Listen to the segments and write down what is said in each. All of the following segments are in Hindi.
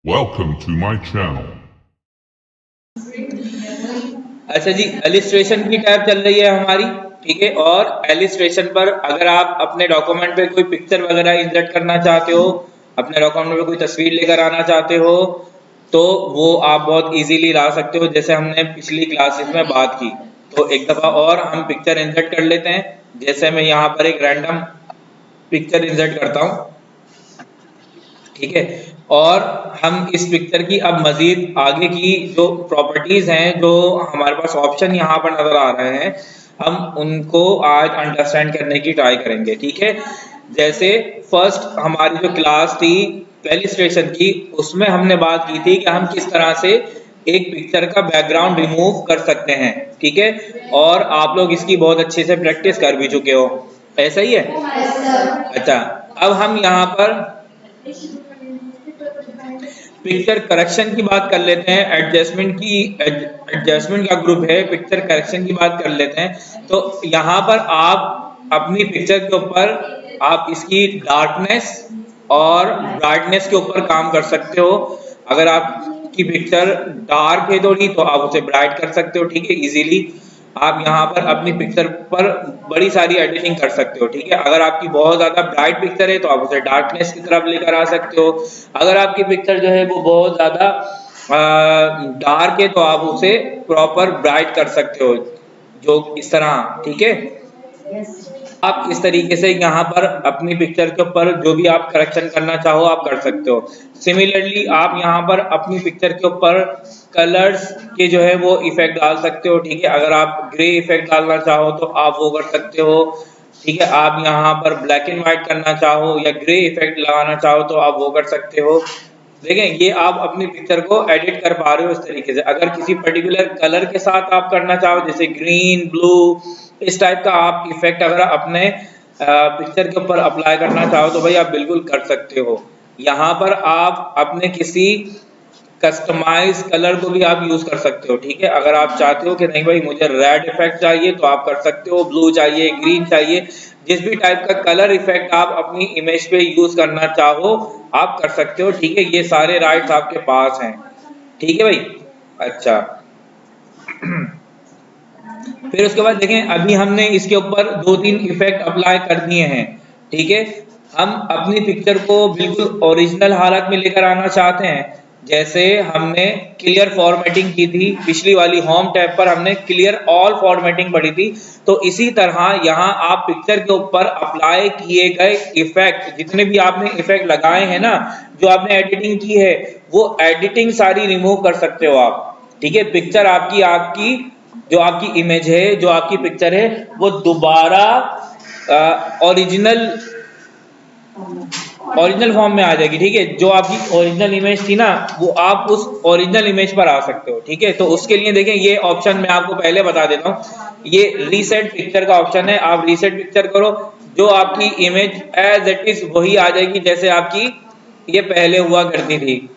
Welcome to my channel. अच्छा जी, एलिस्ट्रेशन की टैब चल रही है हमारी, ठीक है। और एलिस्ट्रेशन पर अगर आप अपने डॉक्यूमेंट पे कोई पिक्चर वगैरह इंसर्ट करना चाहते हो, अपने डॉक्यूमेंट में कोई तस्वीर लेकर आना चाहते हो, तो वो आप बहुत इजीली ला सकते हो, जैसे हमने पिछली क्लासेस में बात की। तो एक दफ़ा और हम पिक्चर इंसर्ट कर लेते हैं। जैसे मैं यहाँ पर एक रैंडम पिक्चर इंसर्ट करता हूँ, ठीक है। और हम इस पिक्चर की अब मजीद आगे की जो प्रॉपर्टीज हैं, जो हमारे पास ऑप्शन यहाँ पर नजर आ रहे हैं, हम उनको आज अंडरस्टैंड करने की ट्राई करेंगे, ठीक है। जैसे फर्स्ट हमारी जो क्लास थी इलस्ट्रेशन की, उसमें हमने बात की थी कि हम किस तरह से एक पिक्चर का बैकग्राउंड रिमूव कर सकते हैं, ठीक है। और आप लोग इसकी बहुत अच्छे से प्रैक्टिस कर भी चुके हो, ऐसा ही है। अच्छा, अब हम यहाँ पर पिक्चर करेक्शन की बात कर लेते हैं। एडजस्टमेंट का ग्रुप है, पिक्चर करेक्शन की बात कर लेते हैं। तो यहाँ पर आप अपनी पिक्चर के ऊपर आप इसकी डार्कनेस और ब्राइटनेस के ऊपर काम कर सकते हो। अगर आपकी पिक्चर डार्क है थोड़ी, तो आप उसे ब्राइट कर सकते हो, ठीक है, इजीली। आप यहाँ पर अपनी पिक्चर पर बड़ी सारी एडिटिंग कर सकते हो, ठीक है। अगर आपकी बहुत ज्यादा ब्राइट पिक्चर है तो आप उसे डार्कनेस की तरफ लेकर आ सकते हो। अगर आपकी पिक्चर जो है वो बहुत ज्यादा डार्क है तो आप उसे प्रॉपर ब्राइट कर सकते हो, जो इस तरह, ठीक है। आप इस तरीके से यहाँ पर अपनी पिक्चर के ऊपर जो भी आप करेक्शन करना चाहो आप कर सकते हो। सिमिलरली आप यहाँ पर अपनी पिक्चर के ऊपर कलर्स के जो है वो इफेक्ट डाल सकते हो, ठीक है। अगर आप ग्रे इफेक्ट डालना चाहो तो आप वो कर सकते हो, ठीक है। आप यहाँ पर ब्लैक एंड व्हाइट करना चाहो या ग्रे इफेक्ट लगाना चाहो तो आप वो कर सकते हो। देखें, ये आप अपनी पिक्चर को एडिट कर पा रहे हो इस तरीके से। अगर किसी पर्टिकुलर कलर के साथ आप करना चाहो, जैसे ग्रीन, ब्लू, इस टाइप का आप इफेक्ट अगर अपने पिक्चर के ऊपर अप्लाई करना चाहो तो भाई आप बिल्कुल कर सकते हो। यहाँ पर आप अपने किसी कस्टमाइज कलर को भी आप यूज कर सकते हो, ठीक है। अगर आप चाहते हो कि नहीं भाई मुझे रेड इफेक्ट चाहिए तो आप कर सकते हो, ब्लू चाहिए, ग्रीन चाहिए, जिस भी टाइप का कलर इफेक्ट आप अपनी इमेज पे यूज करना चाहो आप कर सकते हो, ठीक है। ये सारे राइट्स आपके पास हैं, ठीक है भाई। अच्छा, फिर उसके बाद देखें, अभी हमने इसके ऊपर 2-3 इफेक्ट अप्लाई कर दिए हैं, ठीक है। हम अपनी पिक्चर को बिल्कुल ओरिजिनल हालत में लेकर आना चाहते हैं। जैसे हमने क्लियर फॉर्मेटिंग की थी पिछली वाली होम टैब पर, हमने क्लियर ऑल फॉर्मेटिंग पढ़ी थी। तो इसी तरह यहाँ आप पिक्चर के ऊपर अप्लाई किए गए इफेक्ट, जितने भी आपने इफेक्ट लगाए हैं ना, जो आपने एडिटिंग की है, वो एडिटिंग सारी रिमूव कर सकते हो आप, ठीक है। पिक्चर आपकी आपकी जो आपकी इमेज है, जो आपकी पिक्चर है, वो दोबारा ओरिजिनल ओरिजिनल फॉर्म में आ जाएगी, ठीक है। जो आपकी ओरिजिनल इमेज थी ना, वो आप उस ओरिजिनल इमेज पर आ सकते हो, ठीक है। तो उसके लिए देखें, ये ऑप्शन मैं आपको पहले बता देता हूँ, ये रीसेट पिक्चर का ऑप्शन है। आप रीसेट पिक्चर करो, जो आपकी इमेज एज इट इज वही आ जाएगी जैसे आपकी ये पहले हुआ करती थी,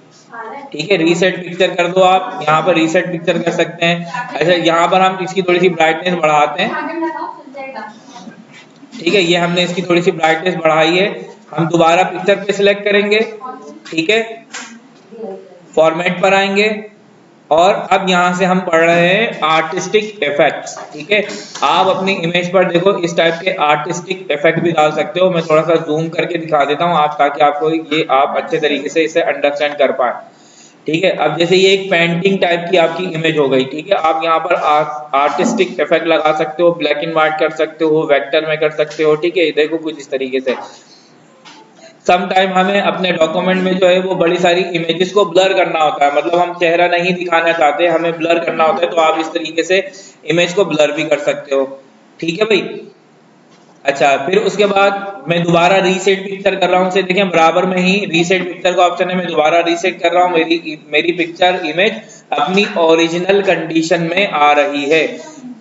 ठीक है। रीसेट पिक्चर कर दो, आप यहाँ पर रीसेट पिक्चर कर सकते हैं। अच्छा, यहाँ पर हम इसकी थोड़ी सी ब्राइटनेस बढ़ाते हैं, ठीक है। ये हमने इसकी थोड़ी सी ब्राइटनेस बढ़ाई है। हम दोबारा पिक्चर पे सिलेक्ट करेंगे, ठीक है, फॉर्मेट पर आएंगे और अब यहाँ से हम पढ़ रहे हैं आर्टिस्टिक इफेक्ट्स, ठीक है। आप अपनी इमेज पर देखो इस टाइप के आर्टिस्टिक इफेक्ट भी डाल सकते हो। मैं थोड़ा सा जूम करके दिखा देता हूँ आप, ताकि आपको ये आप अच्छे तरीके से इसे अंडरस्टैंड कर पाए, ठीक है। अब जैसे ये एक पेंटिंग टाइप की आपकी इमेज हो गई, ठीक है। आप यहाँ पर आर्टिस्टिक इफेक्ट लगा सकते हो, ब्लैक एंड व्हाइट कर सकते हो, वेक्टर में कर सकते हो, ठीक है। देखो कुछ इस तरीके से। सम टाइम हमें अपने डॉक्यूमेंट में जो है वो बड़ी सारी इमेजेस को ब्लर करना होता है, मतलब हम चेहरा नहीं दिखाना चाहते, हमें ब्लर करना होता है, तो आप इस तरीके से इमेज को ब्लर भी कर सकते हो, ठीक है भाई। अच्छा, फिर उसके बाद मैं दोबारा रीसेट पिक्चर कर रहा हूँ, से देखें बराबर में ही रीसेट पिक्चर का ऑप्शन है। मैं दोबारा रीसेट कर रहा हूँ, मेरी पिक्चर इमेज अपनी ओरिजिनल कंडीशन में आ रही है,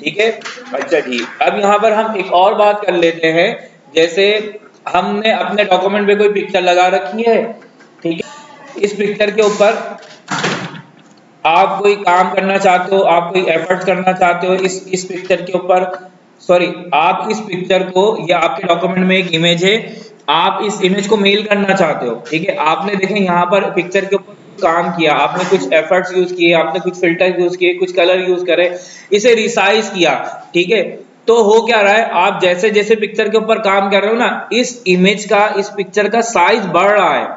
ठीक है। अच्छा जी, अब यहाँ पर हम एक और बात कर लेते हैं। जैसे हमने अपने डॉक्यूमेंट पे कोई पिक्चर लगा रखी है, ठीक है। इस पिक्चर के ऊपर आप कोई काम करना चाहते हो, आप कोई एफर्ट्स करना चाहते हो इस पिक्चर के ऊपर, सॉरी, आप इस पिक्चर को, या आपके डॉक्यूमेंट में एक इमेज है, आप इस इमेज को मेल करना चाहते हो, ठीक है। आपने देखें यहाँ पर पिक्चर के ऊपर काम किया, आपने कुछ एफर्ट्स यूज किए, आपने कुछ फिल्टर यूज किए, कुछ कलर यूज करे, इसे रिसाइज किया, ठीक है, तो हो क्या रहा है, आप जैसे जैसे पिक्चर के ऊपर काम कर रहे हो ना, इस इमेज का, इस पिक्चर का साइज बढ़ रहा है,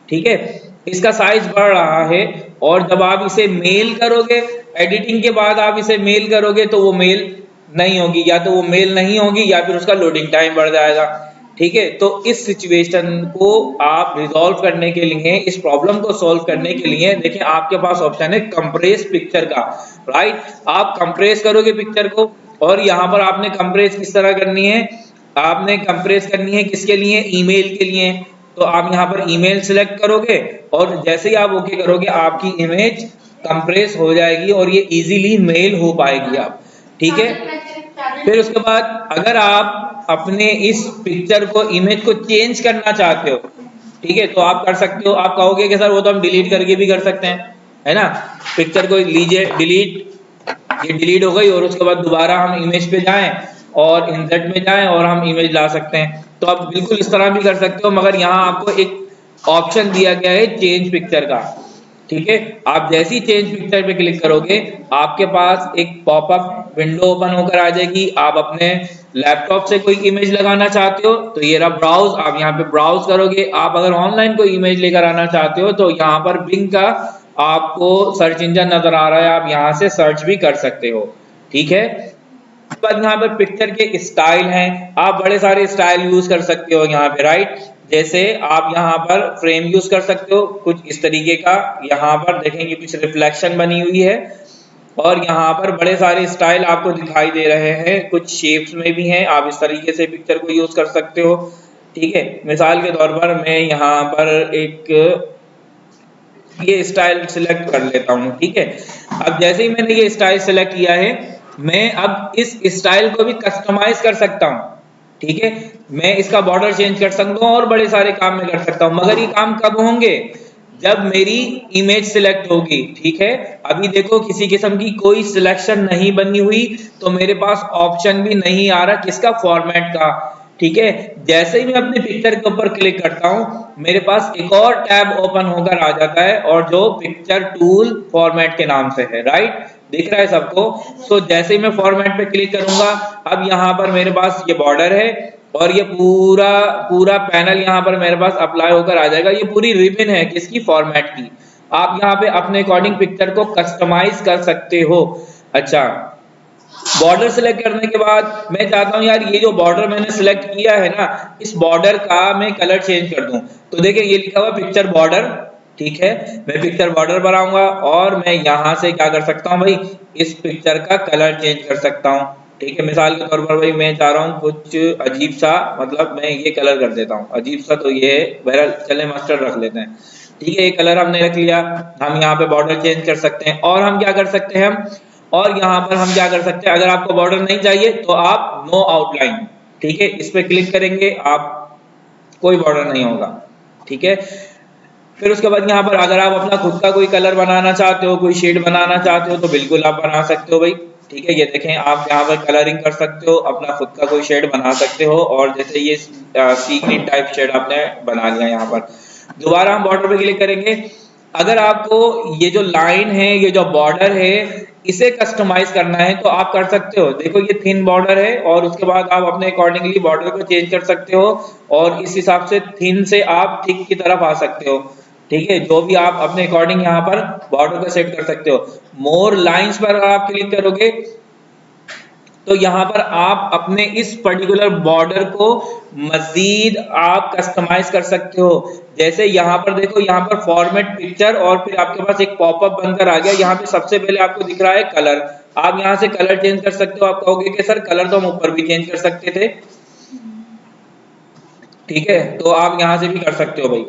ठीक है, इसका साइज बढ़ रहा है। और जब आप इसे मेल करोगे, एडिटिंग के बाद आप इसे मेल करोगे तो वो मेल नहीं होगी, या तो वो मेल नहीं होगी या फिर उसका लोडिंग टाइम बढ़ जाएगा, ठीक है। तो इस सिचुएशन को आप रिजॉल्व करने के लिए, इस प्रॉब्लम को सॉल्व करने के लिए, देखिए आपके पास ऑप्शन है कंप्रेस पिक्चर का, राइट। आप कंप्रेस करोगे पिक्चर को, और यहाँ पर आपने कंप्रेस किस तरह करनी है, आपने कंप्रेस करनी है किसके लिए, ईमेल के लिए। तो आप यहाँ पर ईमेल सिलेक्ट करोगे, और जैसे ही आप ओके करोगे आपकी इमेज कंप्रेस हो जाएगी और ये इजीली मेल हो पाएगी आप, ठीक है। फिर उसके बाद अगर आप अपने इस पिक्चर को, इमेज को चेंज करना चाहते हो, ठीक है, तो आप कर सकते हो। आप कहोगे कि सर वो तो हम डिलीट करके भी कर सकते हैं, है ना, पिक्चर को लीजिए डिलीट, ये डिलीट हो गई, और उसके बाद दोबारा हम इमेज पे जाएं और इंसर्ट में जाएं और हम इमेज ला सकते हैं। तो आप बिल्कुल इस तरह भी कर सकते हो, मगर यहाँ आपको एक ऑप्शन दिया गया है चेंज पिक्चर का, ठीक है। आप जैसी चेंज पिक्चर पे क्लिक करोगे, आपके पास एक पॉपअप विंडो ओपन होकर आ जाएगी। आप अपने लैपटॉप से कोई इमेज लगाना चाहते हो तो ये रहा ब्राउज, आप यहाँ पे ब्राउज करोगे। आप अगर ऑनलाइन कोई इमेज लेकर आना चाहते हो तो यहाँ पर बिंग का आपको सर्च इंजन नजर आ रहा है, आप यहाँ से सर्च भी कर सकते हो, ठीक है। बाद यहाँ पर पिक्चर के स्टाइल हैं, आप बड़े सारे स्टाइल यूज कर सकते हो यहाँ पे, राइट। जैसे आप यहाँ पर फ्रेम यूज कर सकते हो कुछ इस तरीके का, यहाँ पर देखेंगे कुछ रिफ्लेक्शन बनी हुई है, और यहाँ पर बड़े सारे स्टाइल आपको दिखाई दे रहे हैं, कुछ शेप्स में भी हैं, आप इस तरीके से पिक्चर को यूज कर सकते हो, ठीक है। मिसाल के तौर पर मैं यहाँ पर एक ये स्टाइल सिलेक्ट कर लेता हूँ, ठीक है। अब जैसे ही मैंने ये स्टाइल सिलेक्ट किया है, मैं अब इस स्टाइल को भी कस्टमाइज कर सकता हूँ, ठीक है। मैं इसका बॉर्डर चेंज कर सकता हूँ और बड़े सारे काम मैं कर सकता हूँ, मगर ये काम कब होंगे, जब मेरी इमेज सिलेक्ट होगी, ठीक है। अभी देखो किसी किस्म की कोई सिलेक्शन नहीं बनी हुई, तो मेरे पास ऑप्शन भी नहीं आ रहा किसका, फॉर्मेट का, ठीक है। जैसे ही मैं अपने पिक्चर के ऊपर क्लिक करता हूं, मेरे पास एक और टैब ओपन होकर आ जाता है, और जो पिक्चर टूल फॉर्मेट के नाम से है, राइट, दिख रहा है सबको। सो जैसे ही मैं फॉर्मेट पे क्लिक करूंगा, अब यहाँ पर मेरे पास ये बॉर्डर है, और ये पूरा पूरा पैनल यहाँ पर मेरे पास अप्लाई होकर आ जाएगा। ये पूरी रिबन है किसकी, फॉर्मेट की। आप यहाँ पे अपने अकॉर्डिंग पिक्चर को कस्टमाइज कर सकते हो। अच्छा, बॉर्डर सिलेक्ट करने के बाद मैं चाहता हूं यार ये जो बॉर्डर मैंने सिलेक्ट किया है ना, इस बॉर्डर का मैं कलर चेंज कर दूं। तो देखिए ये लिखा हुआ पिक्चर बॉर्डर, ठीक है। मैं पिक्चर बॉर्डर पर आऊंगा और मैं यहां से क्या कर सकता हूं भाई, इस पिक्चर का कलर चेंज कर सकता हूं, ठीक है। मिसाल के तौर पर भाई मैं चाह रहा हूं कुछ अजीब सा, मतलब मैं ये कलर कर देता हूं अजीब सा, तो ये बहरहाल चले मस्टर्ड रख लेते हैं, ठीक है। ये कलर हमने रख लिया। हम यहाँ पे बॉर्डर चेंज कर सकते हैं, और हम क्या कर सकते हैं, और यहाँ पर हम क्या कर सकते हैं, अगर आपको बॉर्डर नहीं चाहिए तो आप नो आउटलाइन, ठीक है, इस पे क्लिक करेंगे आप, कोई बॉर्डर नहीं होगा, ठीक है। फिर उसके बाद यहाँ पर अगर आप अपना खुद का कोई कलर बनाना चाहते हो, कोई शेड बनाना चाहते हो, तो बिल्कुल आप बना सकते हो भाई, ठीक है। ये देखें आप यहाँ पर कलरिंग कर सकते हो, अपना खुद का कोई शेड बना सकते हो, और जैसे ये सी ग्रीन टाइप शेड आपने बना लिया। यहाँ पर दोबारा हम बॉर्डर पे क्लिक करेंगे। अगर आपको ये जो लाइन है, ये जो बॉर्डर है, इसे कस्टमाइज करना है तो आप कर सकते हो। देखो ये थिन बॉर्डर है, और उसके बाद आप अपने अकॉर्डिंगली बॉर्डर को चेंज कर सकते हो, और इस हिसाब से थिन से आप थिक की तरफ आ सकते हो, ठीक है। जो भी आप अपने अकॉर्डिंग यहाँ पर बॉर्डर को सेट कर सकते हो। मोर लाइंस पर अगर आप क्लिक करोगे तो यहाँ पर आप अपने इस पर्टिकुलर बॉर्डर को मजीद आप कस्टमाइज कर सकते हो। जैसे यहाँ पर देखो, यहाँ पर फॉर्मेट पिक्चर, और फिर आपके पास एक पॉपअप बनकर आ गया। यहाँ पे सबसे पहले आपको दिख रहा है कलर, आप यहाँ से कलर चेंज कर सकते हो। आप कहोगे कि सर कलर तो हम ऊपर भी चेंज कर सकते थे, ठीक है, तो आप यहाँ से भी कर सकते हो भाई,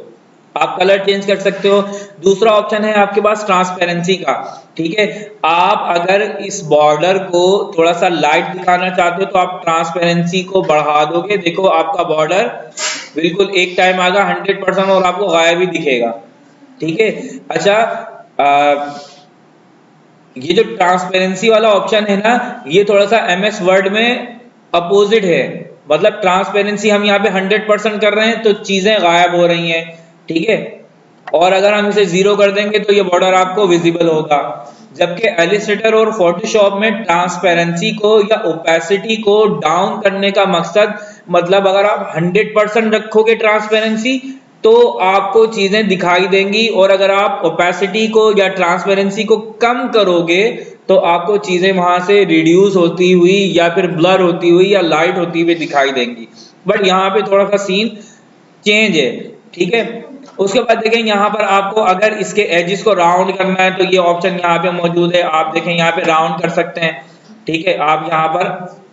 आप कलर चेंज कर सकते हो। दूसरा ऑप्शन है आपके पास ट्रांसपेरेंसी का, ठीक है। आप अगर इस बॉर्डर को थोड़ा सा लाइट दिखाना चाहते हो तो आप ट्रांसपेरेंसी को बढ़ा दोगे, देखो आपका बॉर्डर बिल्कुल एक टाइम आएगा 100% और आपको गायब भी दिखेगा, ठीक है। अच्छा, ये जो ट्रांसपेरेंसी वाला ऑप्शन है ना, ये थोड़ा सा MS वर्ड में अपोजिट है। मतलब ट्रांसपेरेंसी हम यहाँ पे 100% कर रहे हैं तो चीजें गायब हो रही हैं, ठीक है। और अगर हम इसे 0 कर देंगे तो ये बॉर्डर आपको विजिबल होगा। जबकि इलस्ट्रेटर और फोटोशॉप में ट्रांसपेरेंसी को या ओपेसिटी को डाउन करने का मकसद, मतलब अगर आप 100% रखोगे ट्रांसपेरेंसी तो आपको चीजें दिखाई देंगी, और अगर आप ओपेसिटी को या ट्रांसपेरेंसी को कम करोगे तो आपको चीजें वहां से रिड्यूस होती हुई या फिर ब्लर होती हुई या लाइट होती हुई दिखाई देंगी। बट यहाँ पे थोड़ा सा सीन चेंज है, ठीक है। उसके बाद देखें यहाँ पर आपको अगर इसके एजेस को राउंड करना है तो ये ऑप्शन यहाँ पे मौजूद है। आप देखें यहाँ पे राउंड कर सकते हैं, ठीक है। आप यहाँ पर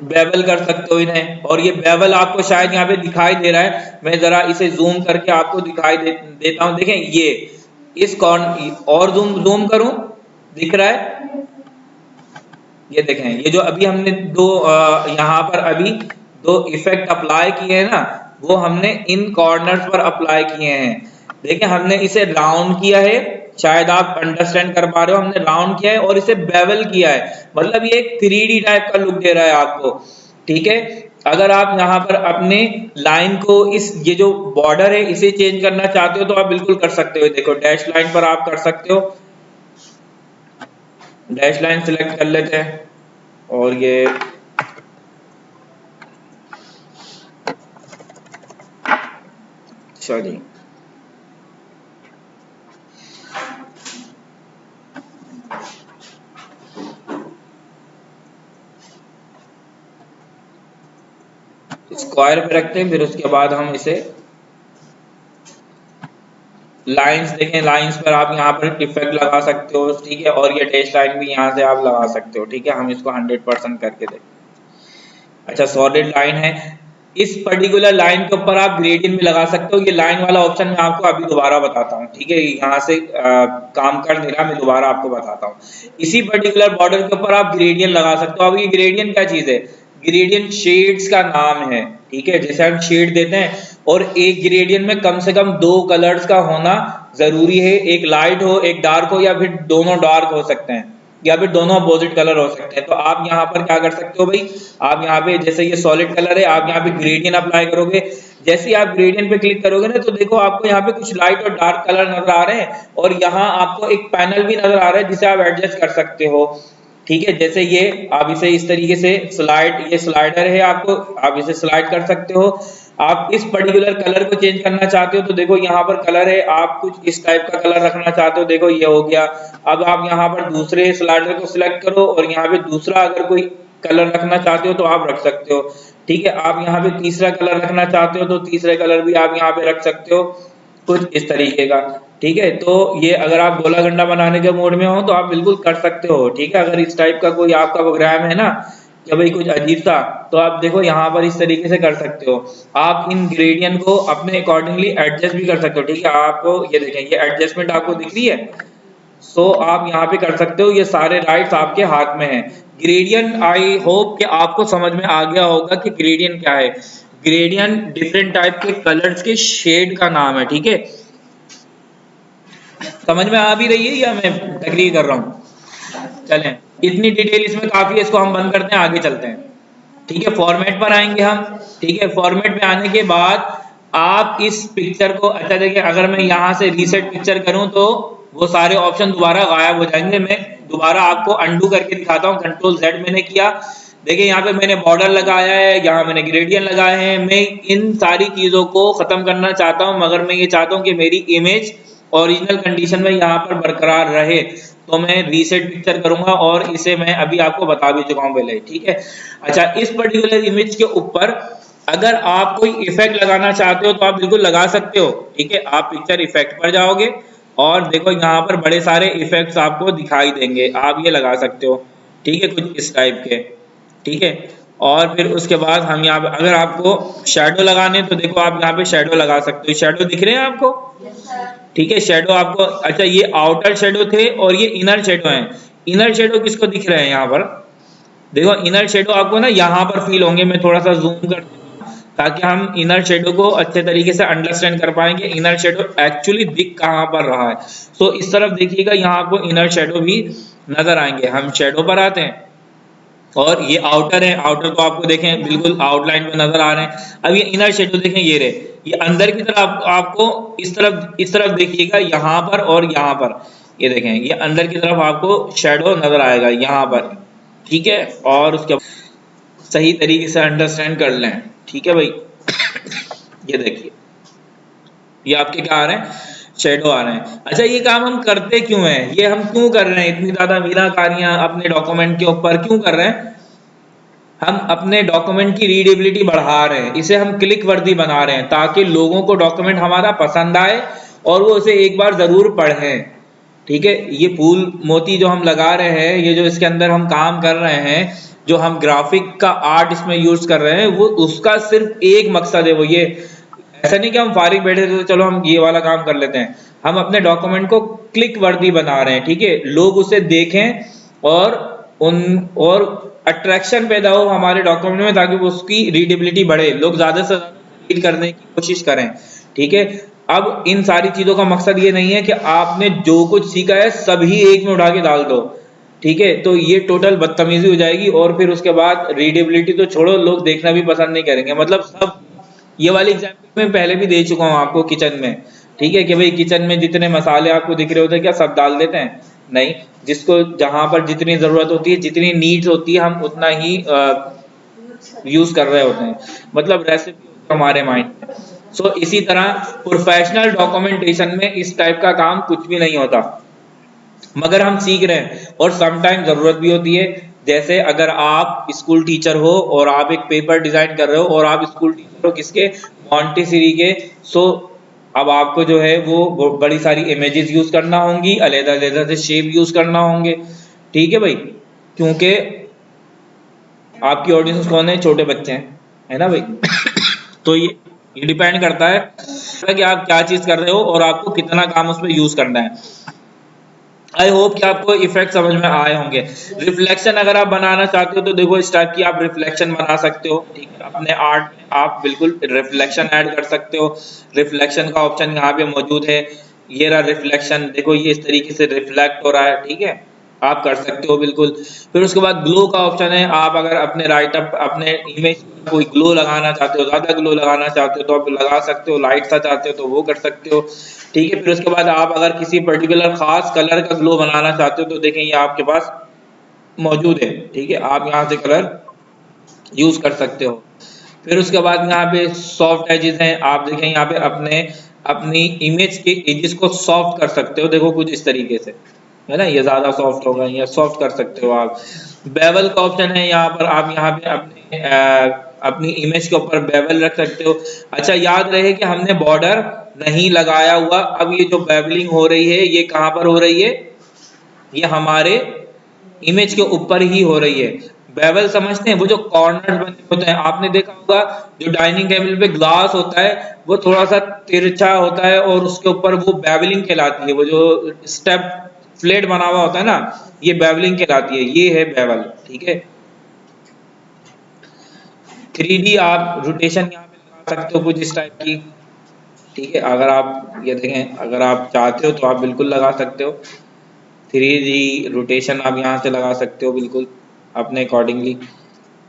बेवल कर सकते हो इन्हें, और ये बेवल आपको शायद यहाँ पे दिखाई दे रहा है, मैं जरा इसे जूम करके आपको दिखाई देता हूँ। देखें ये इस और जूम करूं, दिख रहा है? ये देखें, ये जो अभी हमने यहाँ पर अभी दो इफेक्ट अप्लाई किए हैं ना, वो हमने इन कॉर्नर्स पर अप्लाई किए हैं। देखें हमने इसे राउंड किया है, शायद आप अंडरस्टैंड कर पा रहे हो, हमने राउंड किया है और इसे बेवल किया है, मतलब ये एक 3D टाइप का लुक दे रहा है आपको, ठीक है। अगर आप यहाँ पर अपने लाइन को ये जो बॉर्डर है इसे चेंज करना चाहते हो तो आप बिल्कुल कर सकते हो। देखो डैश लाइन पर आप कर सकते हो, डैश लाइन सिलेक्ट कर लेते हैं और ये सॉरी स्क्वायर पे रखते हैं, फिर उसके बाद हम इसे लाइंस देखें, लाइंस पर आप यहाँ पर इफेक्ट लगा सकते हो, ठीक है। और ये डैश लाइन भी यहाँ से आप लगा सकते हो, ठीक है। हम इसको 100% करके देखें। अच्छा सॉलिड लाइन है, इस पर्टिकुलर लाइन के ऊपर आप ग्रेडियंट भी लगा सकते हो। ये लाइन वाला ऑप्शन मैं आपको अभी दोबारा बताता हूँ, ठीक है। यहाँ से काम कर नहीं रहा, मैं दोबारा आपको बताता हूँ। इसी पर्टिकुलर बॉर्डर के ऊपर आप ग्रेडियंट लगा सकते हो। अब ये ग्रेडियंट क्या चीज है? ग्रेडियंट शेड्स का नाम है, ठीक है। जैसे हम शेड देते हैं, और एक ग्रेडियंट में कम से कम 2 कलर्स का होना जरूरी है, एक लाइट हो एक डार्क हो, या फिर दोनों डार्क हो सकते हैं, या फिर दोनों अपोजिट कलर हो सकते हैं। तो आप यहाँ पर क्या कर सकते हो भाई, आप यहाँ पे जैसे ये सॉलिड कलर है, आप यहाँ पे ग्रेडियंट अप्लाई करोगे। जैसे ही आप ग्रेडियंट पे क्लिक करोगे ना, तो देखो आपको यहाँ पे कुछ लाइट और डार्क कलर नजर आ रहे हैं, और यहाँ आपको एक पैनल भी नजर आ रहा है जिसे आप एडजस्ट कर सकते हो, ठीक है। जैसे ये आप इसे इस तरीके से ये स्लाइडर है, आपको आप इसे स्लाइड कर सकते हो। आप इस पर्टिकुलर कलर को चेंज करना चाहते हो तो देखो यहाँ पर कलर है, आप कुछ इस टाइप का कलर रखना चाहते हो, देखो ये हो गया। अब आप यहाँ पर दूसरे स्लाइडर को सिलेक्ट करो, और यहाँ पे दूसरा अगर कोई कलर रखना चाहते हो तो आप रख सकते हो, ठीक है। आप यहाँ पे तीसरा कलर रखना चाहते हो तो तीसरे कलर भी आप यहाँ पे रख सकते हो, कुछ इस तरीके का, ठीक है। तो ये अगर आप गोला गंडा बनाने के मोड में हो तो आप बिल्कुल कर सकते हो, ठीक है। अगर इस टाइप का कोई आपका प्रोग्राम है ना कि भाई कुछ अजीब सा, तो आप देखो यहाँ पर इस तरीके से कर सकते हो। आप इन ग्रेडियंट को अपने अकॉर्डिंगली एडजस्ट भी कर सकते हो, ठीक है। आपको ये देखें, ये एडजस्टमेंट आपको दिख रही है, सो आप यहाँ पे कर सकते हो। ये सारे राइट्स आपके हाथ में है। ग्रेडियंट, आई होप कि आपको समझ में आ गया होगा कि ग्रेडियंट क्या है। ग्रेडियंट डिफरेंट टाइप के कलर्स के शेड का नाम है, ठीक है। समझ में आ भी रही है या मैं तकरीर कर रहा हूँ? चलें, इतनी डिटेल इसमें काफी है, इसको हम बंद करते हैं, आगे चलते हैं, ठीक है। फॉर्मेट पर आएंगे हम, ठीक है। फॉर्मेट पे आने के बाद आप इस पिक्चर को, अच्छा देखिए, अगर मैं यहाँ से रीसेट पिक्चर करूँ तो वो सारे ऑप्शन दोबारा गायब हो जाएंगे। मैं दोबारा आपको अंडू करके दिखाता हूँ, कंट्रोल Z मैंने किया। देखिए यहाँ पे मैंने बॉर्डर लगाया है, यहाँ मैंने ग्रेडियंट लगाए हैं। मैं इन सारी चीजों को खत्म करना चाहता हूँ, मगर मैं ये चाहता हूँ कि मेरी इमेज ओरिजिनल कंडीशन में यहाँ पर बरकरार रहे, तो मैं रीसेट पिक्चर करूंगा, और इसे मैं अभी आपको बता भी चुका हूँ पहले, ठीक है। अच्छा, इस पर्टिकुलर इमेज के ऊपर अगर आप कोई इफेक्ट लगाना चाहते हो तो आप बिल्कुल लगा सकते हो, ठीक है। आप पिक्चर इफेक्ट पर जाओगे और देखो यहाँ पर बड़े सारे इफेक्ट्स आपको दिखाई देंगे, आप ये लगा सकते हो, ठीक है, कुछ इस टाइप के, ठीक है। और फिर उसके बाद हम यहाँ पे अगर आपको शेडो लगाने तो देखो आप यहाँ पे शेडो लगा सकते हो। शेडो दिख रहे हैं आपको? ठीक है, शेडो आपको, अच्छा ये आउटर शेडो थे और ये इनर शेडो हैं। इनर शेडो किसको दिख रहे हैं यहाँ पर? देखो इनर शेडो आपको ना यहाँ पर फील होंगे। मैं थोड़ा सा जूम कर ताकि हम इनर शेडो को अच्छे तरीके से अंडरस्टैंड कर पाएंगे, इनर शेडो एक्चुअली दिख कहाँ पर रहा है। तो इस तरफ देखिएगा, यहाँ आपको इनर शेडो भी नजर आएंगे। हम शेडो पर आते हैं, और ये आउटर है, आउटर तो आपको देखें बिल्कुल आउटलाइन में नजर आ रहे हैं। अब ये इनर शेडो देखें, ये रहे, ये अंदर की तरफ आपको इस तरफ देखिएगा, यहाँ पर और यहाँ पर, ये देखें ये अंदर की तरफ आपको शेडो नजर आएगा यहाँ पर, ठीक है। और उसके सही तरीके से अंडरस्टैंड कर लें, ठीक है भाई। ये देखिए, ये आपके क्या आ रहे हैं, शेडो आ रहे हैं। अच्छा, ये काम हम करते क्यों हैं, ये हम क्यों कर रहे हैं, इतनी ज्यादा मीनाकारियां अपने डॉक्यूमेंट के ऊपर क्यों कर रहे हैं? हम अपने डॉक्यूमेंट की रीडेबिलिटी बढ़ा रहे हैं, इसे हम क्लिक वर्दी बना रहे हैं, ताकि लोगों को डॉक्यूमेंट हमारा पसंद आए और वो उसे एक बार जरूर पढ़ें, ठीक है। ये फूल मोती जो हम लगा रहे हैं, ये जो इसके अंदर हम काम कर रहे हैं, जो हम ग्राफिक का आर्ट इसमें यूज कर रहे हैं, वो उसका सिर्फ एक मकसद है, वो ये, ऐसा नहीं कि हम फारिग बैठे थे तो चलो हम ये वाला काम कर लेते हैं। हम अपने डॉक्यूमेंट को क्लिक वर्दी बना रहे हैं, ठीक है, लोग उसे देखें और उन और अट्रैक्शन पैदा हो हमारे डॉक्यूमेंट में, ताकि उसकी रीडेबिलिटी बढ़े, लोग ज्यादा से ज्यादा रीड करने की कोशिश करें, ठीक है। अब इन सारी चीजों का मकसद ये नहीं है कि आपने जो कुछ सीखा है सभी एक में उठा के डाल दो, ठीक है, तो ये टोटल बदतमीजी हो जाएगी। और फिर उसके बाद रीडेबिलिटी तो छोड़ो, लोग देखना भी पसंद नहीं करेंगे। मतलब सब, ये वाली एग्जाम्पल मैं पहले भी दे चुका हूँ आपको किचन में, ठीक है, कि भाई किचन में जितने मसाले आपको दिख रहे होते हैं क्या सब डाल देते हैं? नहीं, जिसको जहां पर जितनी जरूरत होती है, जितनी नीड्स होती है, हम उतना ही यूज कर रहे होते हैं, मतलब रेसिपी हमारे माइंड में। सो इसी तरह प्रोफेशनल डॉक्यूमेंटेशन में इस टाइप का काम कुछ भी नहीं होता, मगर हम सीख रहे हैं और सम टाइम जरूरत भी होती है। जैसे अगर आप स्कूल टीचर हो और आप एक पेपर डिजाइन कर रहे हो, और आप स्कूल टीचर हो किसके, मॉन्टेसरी के, सो अब आपको जो है वो बड़ी सारी इमेजेस यूज करना होंगी, अलग अलग से शेप यूज करना होंगे, ठीक है भाई, क्योंकि आपकी ऑडियंस कौन है, छोटे बच्चे हैं, है ना भाई। तो ये डिपेंड करता है कि आप क्या चीज कर रहे हो और आपको कितना काम उसमें यूज करना है। आई होप कि आपको इफेक्ट समझ में आए होंगे। रिफ्लेक्शन अगर आप बनाना चाहते हो तो देखो इस टाइप की आप रिफ्लेक्शन बना सकते हो, ठीक है, अपने आर्ट में आप बिल्कुल रिफ्लेक्शन ऐड कर सकते हो। रिफ्लेक्शन का ऑप्शन यहाँ पे मौजूद है, ये रहा रिफ्लेक्शन, देखो ये इस तरीके से रिफ्लेक्ट हो रहा है, ठीक है, आप कर सकते हो बिल्कुल। फिर उसके बाद ग्लो का ऑप्शन है, आप अगर अपने राइटअप अपने इमेज कोई ग्लो लगाना चाहते हो, ज्यादा ग्लो लगाना चाहते हो तो आप लगा सकते हो, लाइट सा चाहते हो तो वो कर सकते हो, ठीक है। फिर उसके बाद आप अगर किसी पर्टिकुलर खास कलर का ग्लो बनाना चाहते हो तो देखें ये आपके पास मौजूद है, ठीक है, आप यहाँ से कलर यूज कर सकते हो। फिर उसके बाद यहाँ पे सॉफ्ट एजेस हैं, आप देखें यहाँ पे अपने अपनी इमेज के एजेस को सॉफ्ट कर सकते हो, देखो कुछ इस तरीके से, है ना, ये ज्यादा सॉफ्ट होगा, ये सॉफ्ट कर सकते हो आप। बेवल का ऑप्शन है यहाँ पर, आप यहाँ पे अपने अपनी इमेज के ऊपर बेवल रख सकते हो। अच्छा, याद रहे कि हमने बॉर्डर नहीं लगाया हुआ। अब ये जो बेवलिंग हो रही है ये कहाँ पर हो रही है, ये हमारे इमेज के ऊपर ही हो रही है। बेवल समझते हैं, वो जो कॉर्नर बने होते हैं, आपने देखा होगा जो डाइनिंग टेबल पे ग्लास होता है वो थोड़ा सा तिरछा होता है और उसके ऊपर वो बेवलिंग कहलाती है, वो जो स्टेप फ्लेट बना हुआ होता है ना, ये बेवलिंग कहलाती है, ये है बेवल, ठीक है। 3D आप रोटेशन यहाँ पे लगा सकते हो कुछ इस टाइप की, ठीक है, अगर आप ये देखें, अगर आप चाहते हो तो आप बिल्कुल लगा सकते हो। 3D रोटेशन आप यहाँ से लगा सकते हो बिल्कुल अपने अकॉर्डिंगली,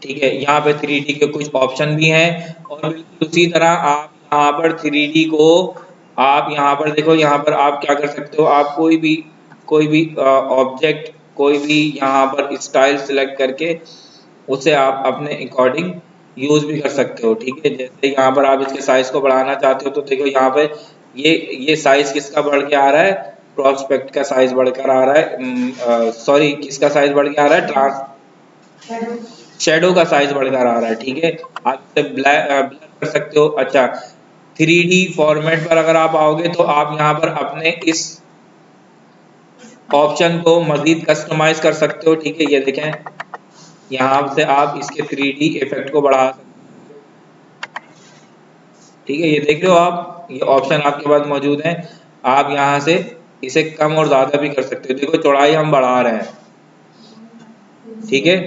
ठीक है। यहाँ पे 3D के कुछ ऑप्शन भी हैं, और बिल्कुल उसी तरह आप यहाँ पर 3D को आप यहाँ पर देखो, यहाँ पर आप क्या कर सकते हो, आप कोई भी ऑब्जेक्ट, कोई भी यहाँ पर स्टाइल सिलेक्ट करके उसे आप अपने अकॉर्डिंग यूज भी कर सकते हो, ठीक है। जैसे यहाँ पर आप इसके साइज को बढ़ाना चाहते हो तो देखो यहाँ पे ये साइज किसका बढ़ के आ रहा है, प्रोस्पेक्ट का साइज बढ़कर आ रहा है, सॉरी किसका साइज बढ़ के आ रहा है, ट्रांस शेडो का साइज बढ़कर आ रहा है, ठीक है। आप इसे ब्लर कर सकते हो। अच्छा, 3D फॉर्मेट पर अगर आप आओगे तो आप यहाँ पर अपने इस ऑप्शन को मजीद कस्टमाइज कर सकते हो, ठीक है, ये देखें यहाँ से आप इसके 3D इफेक्ट को बढ़ा सकते हो, ठीक है, ये देख रहे हो आप, ये ऑप्शन आपके पास मौजूद है। आप यहाँ से इसे कम और ज्यादा भी कर सकते हो, देखो चौड़ाई हम बढ़ा रहे हैं, ठीक है,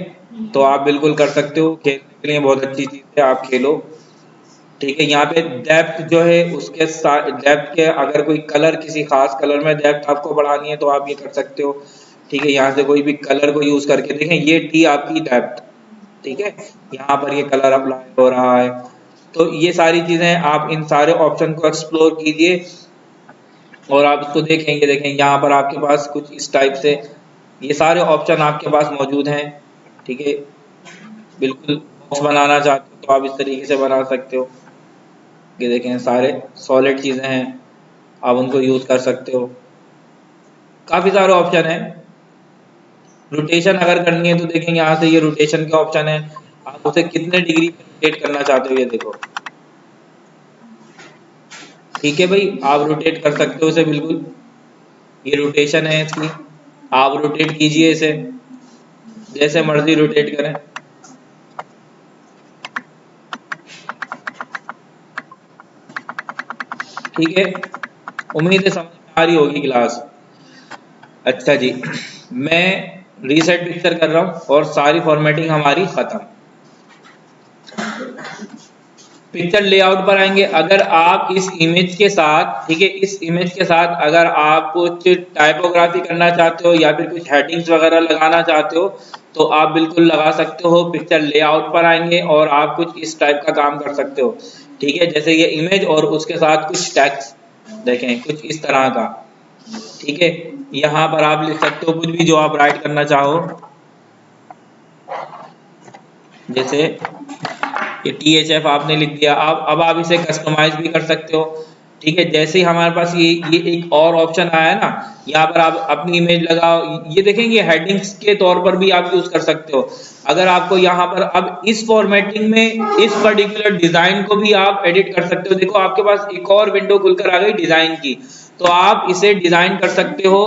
तो आप बिल्कुल कर सकते हो, खेलने के लिए बहुत अच्छी चीज है, आप खेलो, ठीक है। यहाँ पे डेप्थ जो है उसके साथ डेप्थ के, अगर कोई कलर किसी खास कलर में डेप्थ आपको बढ़ानी है तो आप ये कर सकते हो, ठीक है, यहाँ से कोई भी कलर को यूज करके देखें, ये टी आपकी डेप्थ, ठीक है, यहाँ पर ये कलर अप्लाई हो रहा है। तो ये सारी चीजें आप इन सारे ऑप्शन को एक्सप्लोर कीजिए और आप इसको देखें। ये देखें यहाँ पर आपके पास कुछ इस टाइप से ये सारे ऑप्शन आपके पास मौजूद हैं, ठीक है। बिल्कुल बॉक्स बनाना चाहते हो तो आप इस तरीके से बना सकते हो। ये देखें सारे सॉलिड चीजें हैं, आप उनको यूज कर सकते हो। काफी सारे ऑप्शन है। रोटेशन अगर करनी है तो देखें यहाँ से ये रोटेशन का ऑप्शन है, आप उसे कितने डिग्री पे रोटेट करना चाहते हो ये देखो, ठीक है भाई, आप रोटेट कर सकते हो इसे बिल्कुल। ये रोटेशन है इसकी, आप रोटेट कीजिए इसे जैसे मर्जी रोटेट करें। ठीक है, उम्मीद है समझ में आ रही होगी क्लास। अच्छा जी, मैं रीसेट पिक्चर कर रहा हूँ और सारी फॉर्मेटिंग हमारी खत्म। पिक्चर लेआउट पर आएंगे। अगर आप इस इमेज के साथ, ठीक है, इस इमेज के साथ अगर आप कुछ टाइपोग्राफी करना चाहते हो या फिर कुछ हेडिंग्स वगैरह लगाना चाहते हो तो आप बिल्कुल लगा सकते हो। पिक्चर लेआउट पर आएंगे और आप कुछ इस टाइप का काम कर सकते हो, ठीक है, जैसे ये इमेज और उसके साथ कुछ टेक्स्ट देखें कुछ इस तरह का, ठीक है। यहाँ पर आप लिख सकते हो कुछ भी जो आप राइट करना चाहो, जैसे ये THF आपने लिख दिया। आप अब आप इसे कस्टमाइज भी कर सकते हो, ठीक है। जैसे ही हमारे पास ये एक और ऑप्शन आया है ना, यहाँ पर आप अपनी इमेज लगाओ। ये देखेंगे हेडिंग्स के तौर पर भी आप यूज कर सकते हो। अगर आपको यहाँ पर अब इस फॉर्मेटिंग में इस पर्टिकुलर डिजाइन को भी आप एडिट कर सकते हो। देखो आपके पास एक और विंडो खुलकर आ गई डिजाइन की, तो आप इसे डिजाइन कर सकते हो,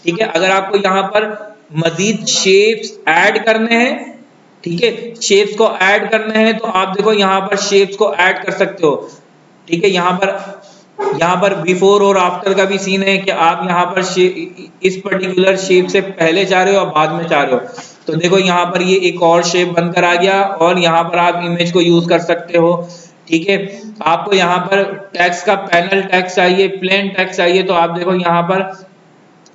ठीक है। अगर आपको यहाँ पर मजीद शेप्स ऐड करने हैं, ठीक है, शेप्स को ऐड करने हैं तो आप देखो यहाँ पर शेप्स को ऐड कर सकते हो, ठीक है। यहाँ पर बिफोर और आफ्टर का भी सीन है कि आप यहाँ पर इस पर्टिकुलर शेप से पहले चाह रहे हो और बाद में चाह रहे हो। तो देखो यहाँ पर ये एक और शेप बनकर आ गया और यहाँ पर आप इमेज को यूज कर सकते हो, ठीक है। आपको यहाँ पर टेक्स्ट का पैनल टेक्स्ट चाहिए, प्लेन टेक्स्ट चाहिए तो आप देखो यहाँ पर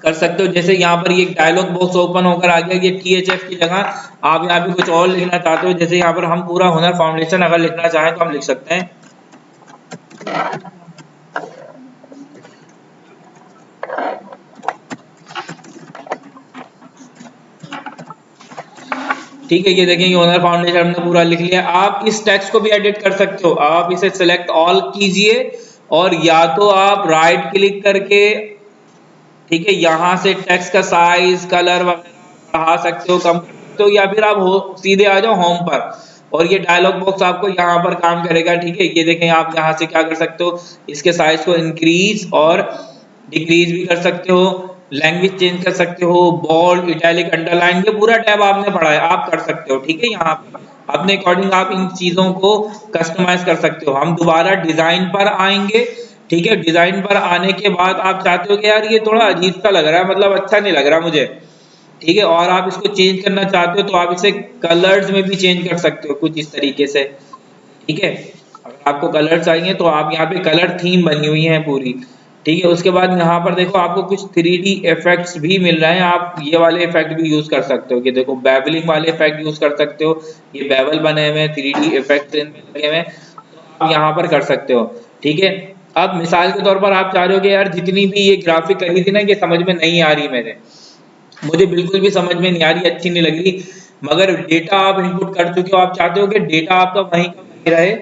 कर सकते हो। जैसे यहाँ पर ये डायलॉग बॉक्स ओपन होकर आ गया, ये THF की जगह आप यहाँ पे कुछ और लिखना चाहते हो, जैसे यहाँ पर हम पूरा हुनर फाउंडेशन अगर लिखना चाहें तो हम लिख सकते हैं। ठीक है, ये देखेंगे हुनर फाउंडेशन हमने पूरा लिख लिया। आप इस टेक्स्ट को भी एडिट कर सकते हो, आप इसे सिलेक्ट ऑल कीजिए और या तो आप राइट क्लिक करके, ठीक है, यहाँ से टेक्स्ट का साइज कलर वगैरह बढ़ा सकते हो, कम कर सकते हो, या फिर आप सीधे आ जाओ होम पर और ये डायलॉग बॉक्स आपको यहाँ पर काम करेगा, ठीक है। ये देखें आप यहाँ से क्या कर सकते हो, इसके साइज को इंक्रीज और डिक्रीज भी कर सकते हो, लैंग्वेज चेंज कर सकते हो, बोल्ड इटैलिक अंडरलाइन, ये पूरा टैब आपने पढ़ा है आप कर सकते हो, ठीक है। यहाँ पर अपने अकॉर्डिंग आप इन चीजों को कस्टमाइज कर सकते हो। हम दोबारा डिजाइन पर आएंगे, ठीक है। डिजाइन पर आने के बाद आप चाहते हो कि यार ये थोड़ा अजीब सा लग रहा है, मतलब अच्छा नहीं लग रहा मुझे, ठीक है, और आप इसको चेंज करना चाहते हो तो आप इसे कलर्स में भी चेंज कर सकते हो कुछ इस तरीके से, ठीक है। अगर आपको कलर चाहिए तो आप यहाँ पे कलर थीम बनी हुई है पूरी, ठीक है। उसके बाद यहाँ पर देखो आपको कुछ 3D इफेक्ट्स भी मिल रहे हैं, आप ये वाले इफेक्ट भी यूज कर सकते हो। कि देखो बेवलिंग वाले इफेक्ट यूज कर सकते हो, ये बेवल बने हुए 3D इफेक्ट इनमें लगे हुए हैं, तो आप यहाँ पर कर सकते हो, ठीक है। अब मिसाल के तौर पर आप चाह रहे हो कि यार जितनी भी ये ग्राफिक करी थी ना ये समझ में नहीं आ रही, मुझे बिल्कुल भी समझ में नहीं आ रही, अच्छी नहीं लग रही, मगर डेटा आप इनपुट कर चुके हो, आप चाहते हो कि डेटा आपका वहीं का वहीं रहे,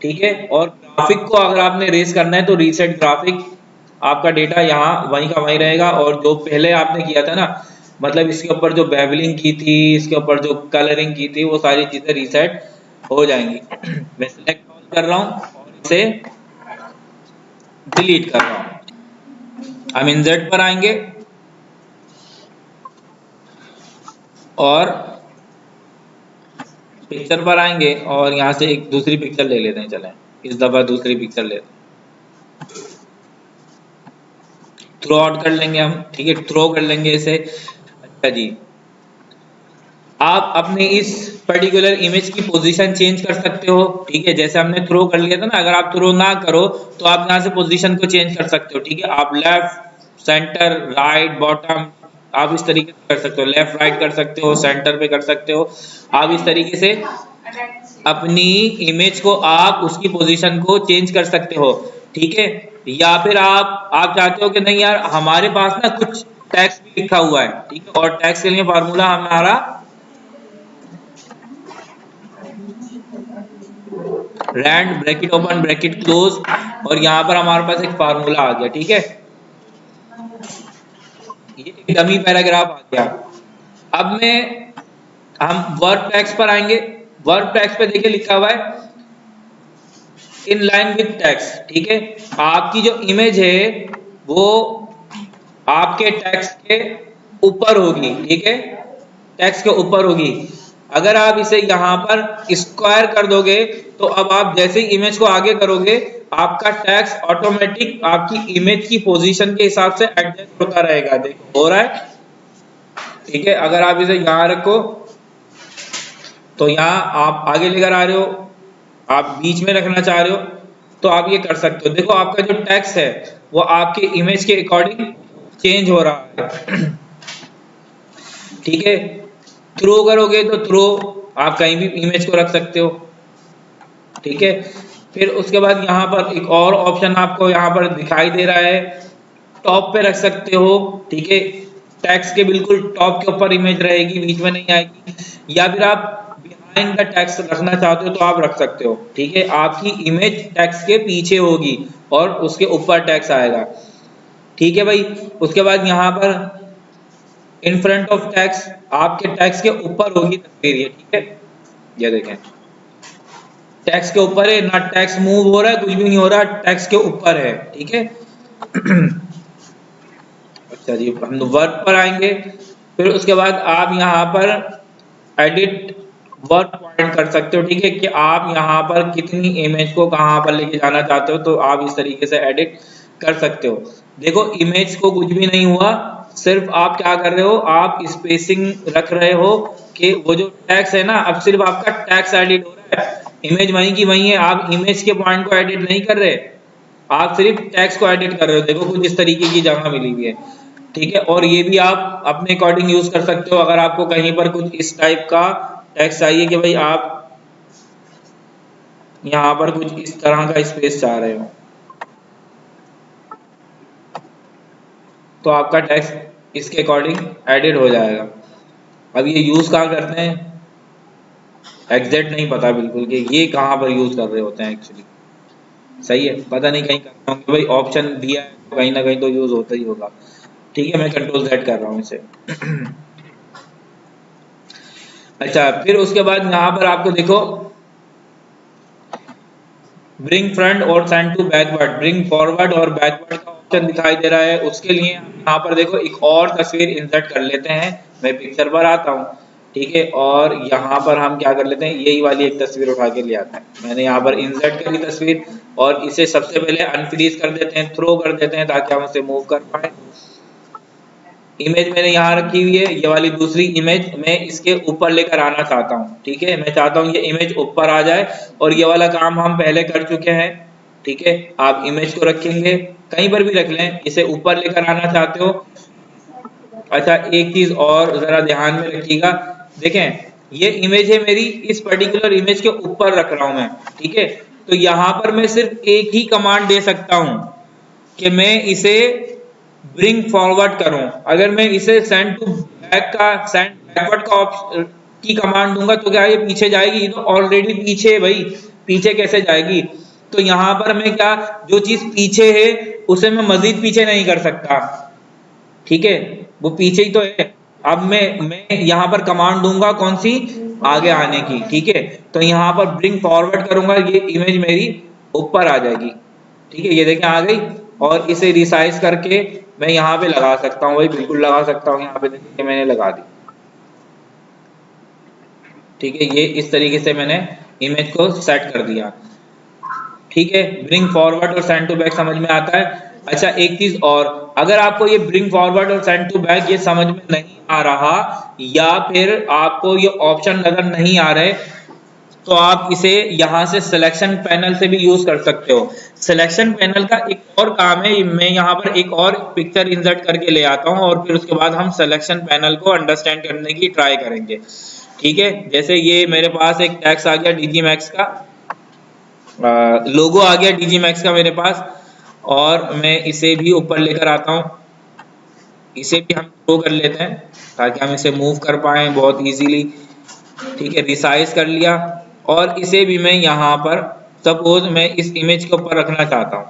ठीक है। और ग्राफिक को अगर आपने रेस करना है तो रीसेट ग्राफिक, आपका डेटा यहाँ वहीं का वहीं रहेगा और जो पहले आपने किया था ना, मतलब इसके ऊपर जो बेवलिंग की थी, इसके ऊपर जो कलरिंग की थी, वो सारी चीजें रीसेट हो जाएंगी। मैं सिलेक्ट ऑल कर रहा हूँ और इसे डिलीट कर रहा हूँ। हम इंसर्ट पर आएंगे और पिक्चर पर आएंगे और यहाँ से एक दूसरी पिक्चर ले लेते हैं। चलें इस दफा दूसरी पिक्चर लेते हैं, थ्रो आउट कर लेंगे हम, ठीक है, थ्रो कर लेंगे इसे। अच्छा जी, आप अपने इस पर्टिकुलर इमेज की पोजीशन चेंज कर सकते हो, ठीक है। जैसे हमने थ्रो कर लिया था ना, अगर आप थ्रो ना करो तो आप यहाँ से पोजीशन को चेंज कर सकते हो, ठीक है। आप लेफ्ट, सेंटर, राइट, बॉटम आप इस तरीके से कर सकते हो, लेफ्ट राइट कर सकते हो, सेंटर पे कर सकते हो। आप इस तरीके से अपनी इमेज को आप उसकी पोजीशन को चेंज कर सकते हो, ठीक है। या फिर आप चाहते हो कि नहीं यार हमारे पास ना कुछ टैक्स भी लिखा हुआ है, ठीक है, और टैक्स के लिए फार्मूला हमारा rand bracket open bracket close, और यहाँ पर हमारे पास एक फार्मूला आ गया, ठीक है। ये एक डमी पैराग्राफ आ गया। अब मैं हम वर्ब टैक्स पर आएंगे। वर्ब टैक्स पे देखिए लिखा हुआ है इन लाइन विथ टैक्स, ठीक है। आपकी जो इमेज है वो आपके टैक्स के ऊपर होगी, ठीक है, टैक्स के ऊपर होगी। अगर आप इसे यहाँ पर स्क्वायर कर दोगे तो अब आप जैसे ही इमेज को आगे करोगे आपका टैक्स ऑटोमेटिक आपकी इमेज की पोजीशन के हिसाब से एडजस्ट होता रहेगा। देखो हो रहा है, ठीक है। अगर आप इसे यहाँ रखो तो यहाँ आप आगे लेकर आ रहे हो, आप बीच में रखना चाह रहे हो तो आप ये कर सकते हो। देखो आपका जो टैक्स है वो आपके इमेज के अकॉर्डिंग चेंज हो रहा है, ठीक है। थ्रो करोगे तो थ्रो आप कहीं भी इमेज को रख सकते हो, ठीक है। फिर उसके बाद यहाँ पर एक और ऑप्शन आपको यहाँ पर दिखाई दे रहा है, टॉप पे रख सकते हो, ठीक है। टैक्स के बिल्कुल टॉप के ऊपर इमेज रहेगी, बीच में नहीं आएगी। या फिर आप बिहाइंड द टैक्स रखना चाहते हो तो आप रख सकते हो, ठीक है। आपकी इमेज टैक्स के पीछे होगी और उसके ऊपर टैक्स आएगा, ठीक है भाई। उसके बाद यहाँ पर इन फ्रंट ऑफ टैक्स, आपके टैक्स के ऊपर होगी तस्वीर ये, ठीक है। ये देखें टैक्स के ऊपर है ना, टैक्स मूव हो रहा है, कुछ भी नहीं हो रहा, टैक्स के ऊपर है, ठीक है। अच्छा जी, हम वर्क पर आएंगे। फिर उसके बाद आप यहाँ पर एडिट वर्क पॉइंट कर सकते हो, ठीक है, कि आप यहाँ पर कितनी इमेज को कहाँ पर लेके जाना चाहते हो तो आप इस तरीके से एडिट कर सकते हो। देखो इमेज को कुछ भी नहीं हुआ, सिर्फ आप क्या कर रहे हो, आप स्पेसिंग रख रहे हो कि वो जो टैक्स है ना, अब सिर्फ आपका टैक्स एडिट हो रहा है, इमेज वहीं की वहीं है, आप इमेज के पॉइंट को एडिट नहीं कर रहे, आप सिर्फ टैक्स को एडिट कर रहे हो। देखो कुछ इस तरीके की जगह मिली हुई है, ठीक है। और ये भी आप अपने अकॉर्डिंग यूज कर सकते हो अगर आपको कहीं पर कुछ इस टाइप का टैक्स चाहिए कि भाई आप यहाँ पर कुछ इस तरह का स्पेस चाह रहे हो तो आपका टैक्स इसके अकॉर्डिंग एडिट हो जाएगा। अब ये यूज कहाँ करते हैं एग्जैक्ट नहीं पता बिल्कुल कि ये कहाँ पर यूज कर रहे होते हैं एक्चुअली, सही है, पता नहीं कहीं करते होंगे भाई, ऑप्शन दिया है तो कहीं ना कहीं तो यूज होता ही होगा, ठीक है। मैं कंट्रोल Z कर रहा हूँ इसे। अच्छा फिर उसके बाद यहाँ पर आपको देखो ब्रिंग फ्रंट और send to backward, bring forward और बैकवर्ड का ऑप्शन दिखाई दे रहा है। उसके लिए हम यहाँ पर देखो एक और तस्वीर इंसर्ट कर लेते हैं। मैं पिक्चर पर आता हूँ, ठीक है, और यहाँ पर हम क्या कर लेते हैं, यही वाली एक तस्वीर उठा के ले आते हैं। मैंने यहाँ पर इंसर्ट करी तस्वीर और इसे सबसे पहले अनफ्रीज कर देते हैं, थ्रो कर देते हैं ताकि हम उसे मूव कर पाए। इमेज मैंने यहाँ रखी हुई है, ये वाली दूसरी इमेज मैं इसके ऊपर लेकर आना चाहता हूँ, ठीक है। मैं चाहता हूँ ये इमेज ऊपर आ जाए और ये वाला काम हम पहले कर चुके हैं, ठीक है। आप इमेज को रखेंगे कहीं पर भी रख लें, इसे ऊपर लेकर आना चाहते हो। अच्छा एक चीज और जरा ध्यान में रखिएगा, देखें ये इमेज है मेरी, इस पर्टिकुलर इमेज के ऊपर रख रहा हूं मैं, ठीक है। तो यहाँ पर मैं सिर्फ एक ही कमांड दे सकता हूं कि मैं इसे ब्रिंग फॉरवर्ड करूं। अगर मैं इसे सेंड टू बैक का सेंड बैकवर्ड का ऑप्शन की कमांड दूंगा तो क्या ये पीछे जाएगी, ये तो ऑलरेडी पीछे है भाई, पीछे कैसे जाएगी। तो यहाँ पर मैं क्या, जो चीज पीछे है उसे मैं मजीद पीछे नहीं कर सकता, ठीक है, वो पीछे ही तो है। अब मैं यहाँ पर कमांड दूंगा कौन सी, आगे आने की, ठीक है। तो यहाँ पर ब्रिंग फॉरवर्ड करूंगा, ये इमेज मेरी ऊपर आ जाएगी, ठीक है, ये देखें आ गई। और इसे रिसाइज करके मैं यहाँ पे लगा सकता हूँ भाई, बिल्कुल लगा सकता हूँ, यहाँ पे देखिए मैंने लगा दी, ठीक है। ये इस तरीके से मैंने इमेज को सेट कर दिया, ठीक है। ब्रिंग फॉरवर्ड और सेंड टू बैक समझ में आता है। अच्छा एक चीज और, अगर आपको ये ब्रिंग फॉरवर्ड और सेंड टू बैक ये समझ में नहीं आ रहा या फिर आपको ये ऑप्शन नजर नहीं आ रहे तो आप इसे यहाँ से सिलेक्शन पैनल से भी यूज कर सकते हो। सिलेक्शन पैनल का एक और काम है, मैं यहाँ पर एक और पिक्चर इंसर्ट करके ले आता हूँ और फिर उसके बाद हम सिलेक्शन पैनल को अंडरस्टैंड करने की ट्राई करेंगे। ठीक है, जैसे ये मेरे पास एक टेक्स्ट आ गया डीजी मैक्स का, लोगो आ गया डीजी मैक्स का मेरे पास, और मैं इसे भी ऊपर लेकर आता हूँ। इसे भी हम शो कर लेते हैं ताकि हम इसे मूव कर पाए बहुत इजीली। ठीक है, रिसाइज कर लिया, और इसे भी मैं यहाँ पर सपोज मैं इस इमेज के ऊपर रखना चाहता हूँ।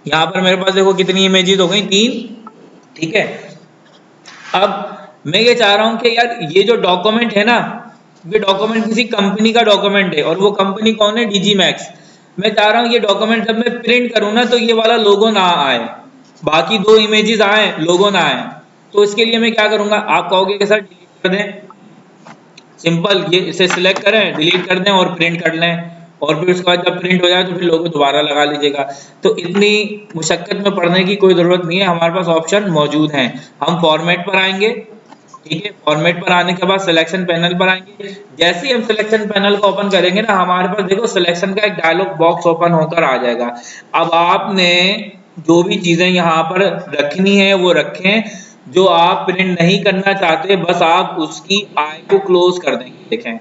यहाँ पर मेरे पास देखो कितनी इमेजेस हो गई, 3। ठीक है, अब मैं ये चाह रहा हूँ कि यार ये जो डॉक्यूमेंट है ना, ये डॉक्यूमेंट किसी कंपनी का डॉक्यूमेंट है, और वो कंपनी कौन है, डीजी मैक्स। मैं चाह रहा हूँ ये डॉक्यूमेंट जब मैं प्रिंट करूँ ना तो ये वाला लोगो ना आए, बाकी 2 इमेजेस आए, लोगो ना आए। तो इसके लिए मैं क्या करूंगा, आप कहोगे कि सर डिलीट कर दें, सिंपल, ये इसे सिलेक्ट करें, डिलीट कर दें और प्रिंट कर लें, और फिर उसके बाद जब प्रिंट हो जाए तो फिर लोगो दोबारा लगा लीजिएगा। तो इतनी मुशक्कत में पड़ने की कोई ज़रूरत नहीं है, हमारे पास ऑप्शन मौजूद हैं। हम फॉर्मेट पर आएंगे। ठीक है, फॉर्मेट पर आने के बाद सिलेक्शन पैनल पर आएंगे। जैसे ही हम सिलेक्शन पैनल को ओपन करेंगे ना, हमारे पास देखो सिलेक्शन का एक डायलॉग बॉक्स ओपन होकर आ जाएगा। अब आपने जो भी चीजें यहाँ पर रखनी है वो रखें, जो आप प्रिंट नहीं करना चाहते बस आप उसकी आई को क्लोज कर देंगे। देखें,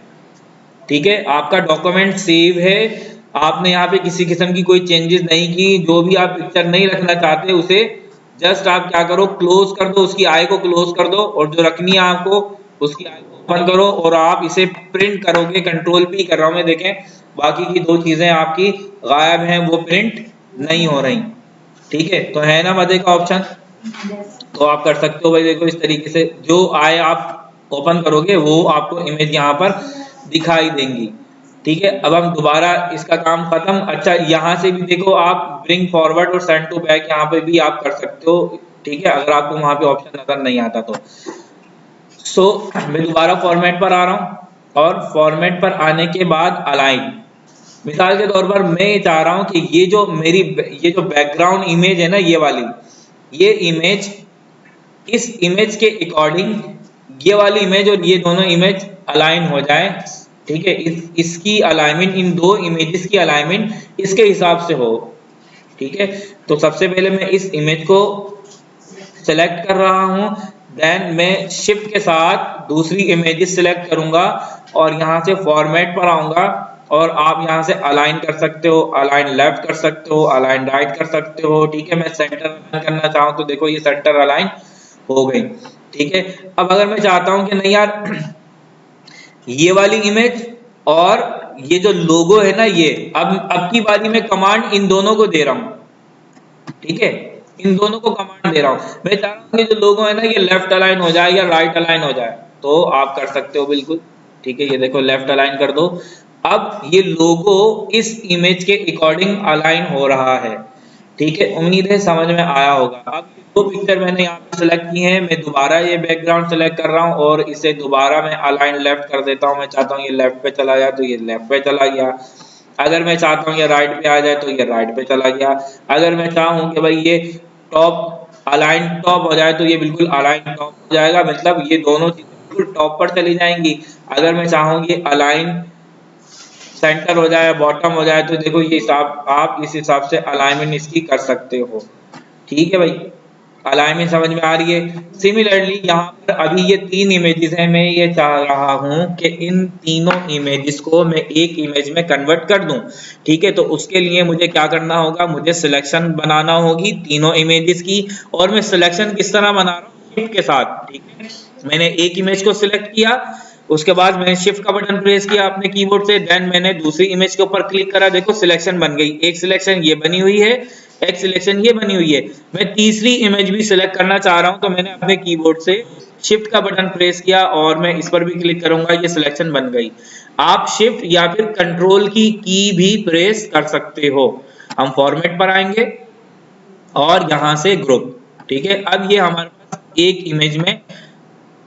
ठीक है, आपका डॉक्यूमेंट सेव है, आपने यहाँ पे किसी किस्म की कोई चेंजेस नहीं की, जो भी आप पिक्चर नहीं रखना चाहते उसे जस्ट आप क्या करो, क्लोज कर दो, उसकी आई को क्लोज कर दो, और जो रखनी है आपको उसकी आई को ओपन करो, और आप इसे प्रिंट करोगे। कंट्रोल पी कर रहा हूं मैं, देखें बाकी की 2 चीजें आपकी गायब हैं, वो प्रिंट नहीं हो रही। ठीक है, तो है ना मजे का ऑप्शन। तो आप कर सकते हो भाई, देखो इस तरीके से जो आए आप ओपन करोगे वो आपको इमेज यहाँ पर दिखाई देंगी। ठीक है, अब हम दोबारा इसका काम खत्म। अच्छा, यहाँ से भी देखो आप ब्रिंग फॉरवर्ड और सेंड टू बैक यहाँ पे भी आप कर सकते हो। ठीक है, अगर आपको वहां पे ऑप्शन नजर नहीं आता तो। मैं दोबारा फॉर्मेट पर आ रहा हूँ, और फॉर्मेट पर आने के बाद अलाइन। मिसाल के तौर पर मैं ये चाह रहा हूँ कि ये जो बैकग्राउंड इमेज है ना, ये वाली, ये इमेज इस इमेज के अकॉर्डिंग ये वाली इमेज और ये दोनों इमेज अलाइन हो जाए। ठीक है, इसकी अलाइनमेंट, इन 2 इमेजेस की अलाइनमेंट इसके हिसाब से हो। ठीक है, तो सबसे पहले मैं इस इमेज को सेलेक्ट कर रहा हूं, देन मैं शिफ्ट के साथ दूसरी इमेजेस सेलेक्ट करूंगा और यहां से फॉर्मेट पर आऊंगा, और आप यहां से अलाइन कर सकते हो, अलाइन लेफ्ट कर सकते हो, अलाइन राइट कर सकते हो। ठीक है, मैं सेंटर अलाइन करना चाहूं तो देखो ये सेंटर अलाइन हो गई। ठीक है, अब अगर मैं चाहता हूं कि नहीं यार ये वाली इमेज और ये जो लोगो है ना, ये अब की बारी में कमांड इन दोनों को दे रहा हूं। ठीक है, इन दोनों को कमांड दे रहा हूं। मैं चाह रहा हूं कि जो लोगो है ना ये लेफ्ट अलाइन हो जाए या राइट अलाइन हो जाए, तो आप कर सकते हो बिल्कुल। ठीक है, ये देखो लेफ्ट अलाइन कर दो। अब ये लोगो इस इमेज के अकॉर्डिंग अलाइन हो रहा है। ठीक है, उम्मीद है समझ में आया होगा। अब 2 पिक्चर मैंने यहाँ पे सेलेक्ट की है, मैं दोबारा ये बैकग्राउंड सेलेक्ट कर रहा हूँ और इसे दोबारा मैं अलाइन लेफ्ट कर देता हूँ। मैं चाहता हूँ ये लेफ्ट पे चला जाए तो ये लेफ्ट पे चला गया, अगर मैं चाहता हूँ ये राइट पे आ जाए तो ये राइट पे चला गया, अगर मैं चाहूँ कि भाई ये टॉप अलाइन टॉप हो जाए तो ये बिल्कुल अलाइन टॉप हो जाएगा, मतलब ये दोनों चीजें बिल्कुल टॉप पर चली जाएंगी। अगर मैं चाहूँ ये अलाइन सेंटर हो जाए, बॉटम हो जाए, तो देखो ये हिसाब आप इस हिसाब से अलाइनमेंट इसकी कर सकते हो। ठीक है भाई, अलाइनमेंट समझ में आ रही है। सिमिलरली यहाँ पर अभी ये 3 इमेजेस हैं, मैं ये चाह रहा हूँ कि इन तीनों इमेजेस को मैं एक इमेज में कन्वर्ट कर दूं। ठीक है, तो उसके लिए मुझे क्या करना होगा, मुझे सिलेक्शन बनाना होगी तीनों इमेजेस की, और मैं सिलेक्शन किस तरह बना रहा हूँ, शिफ्ट के साथ। ठीक है, मैंने एक इमेज को सिलेक्ट किया, उसके बाद मैंने शिफ्ट का बटन प्रेस किया अपने कीबोर्ड से, देन मैंने दूसरी इमेज के ऊपर क्लिक करा, देखो सिलेक्शन बन गई। एक सिलेक्शन ये बनी हुई है, एक सिलेक्शन ये बनी हुई है। मैं तीसरी इमेज भी सिलेक्ट करना चाह रहा हूं, तो मैंने अपने कीबोर्ड से शिफ्ट का बटन प्रेस किया और मैं इस पर भी क्लिक करूंगा, ये सिलेक्शन बन गई। आप शिफ्ट या फिर कंट्रोल की भी प्रेस कर सकते हो। हम फॉर्मेट पर आएंगे और यहां से ग्रुप। ठीक है, अब ये हमारे पास एक इमेज में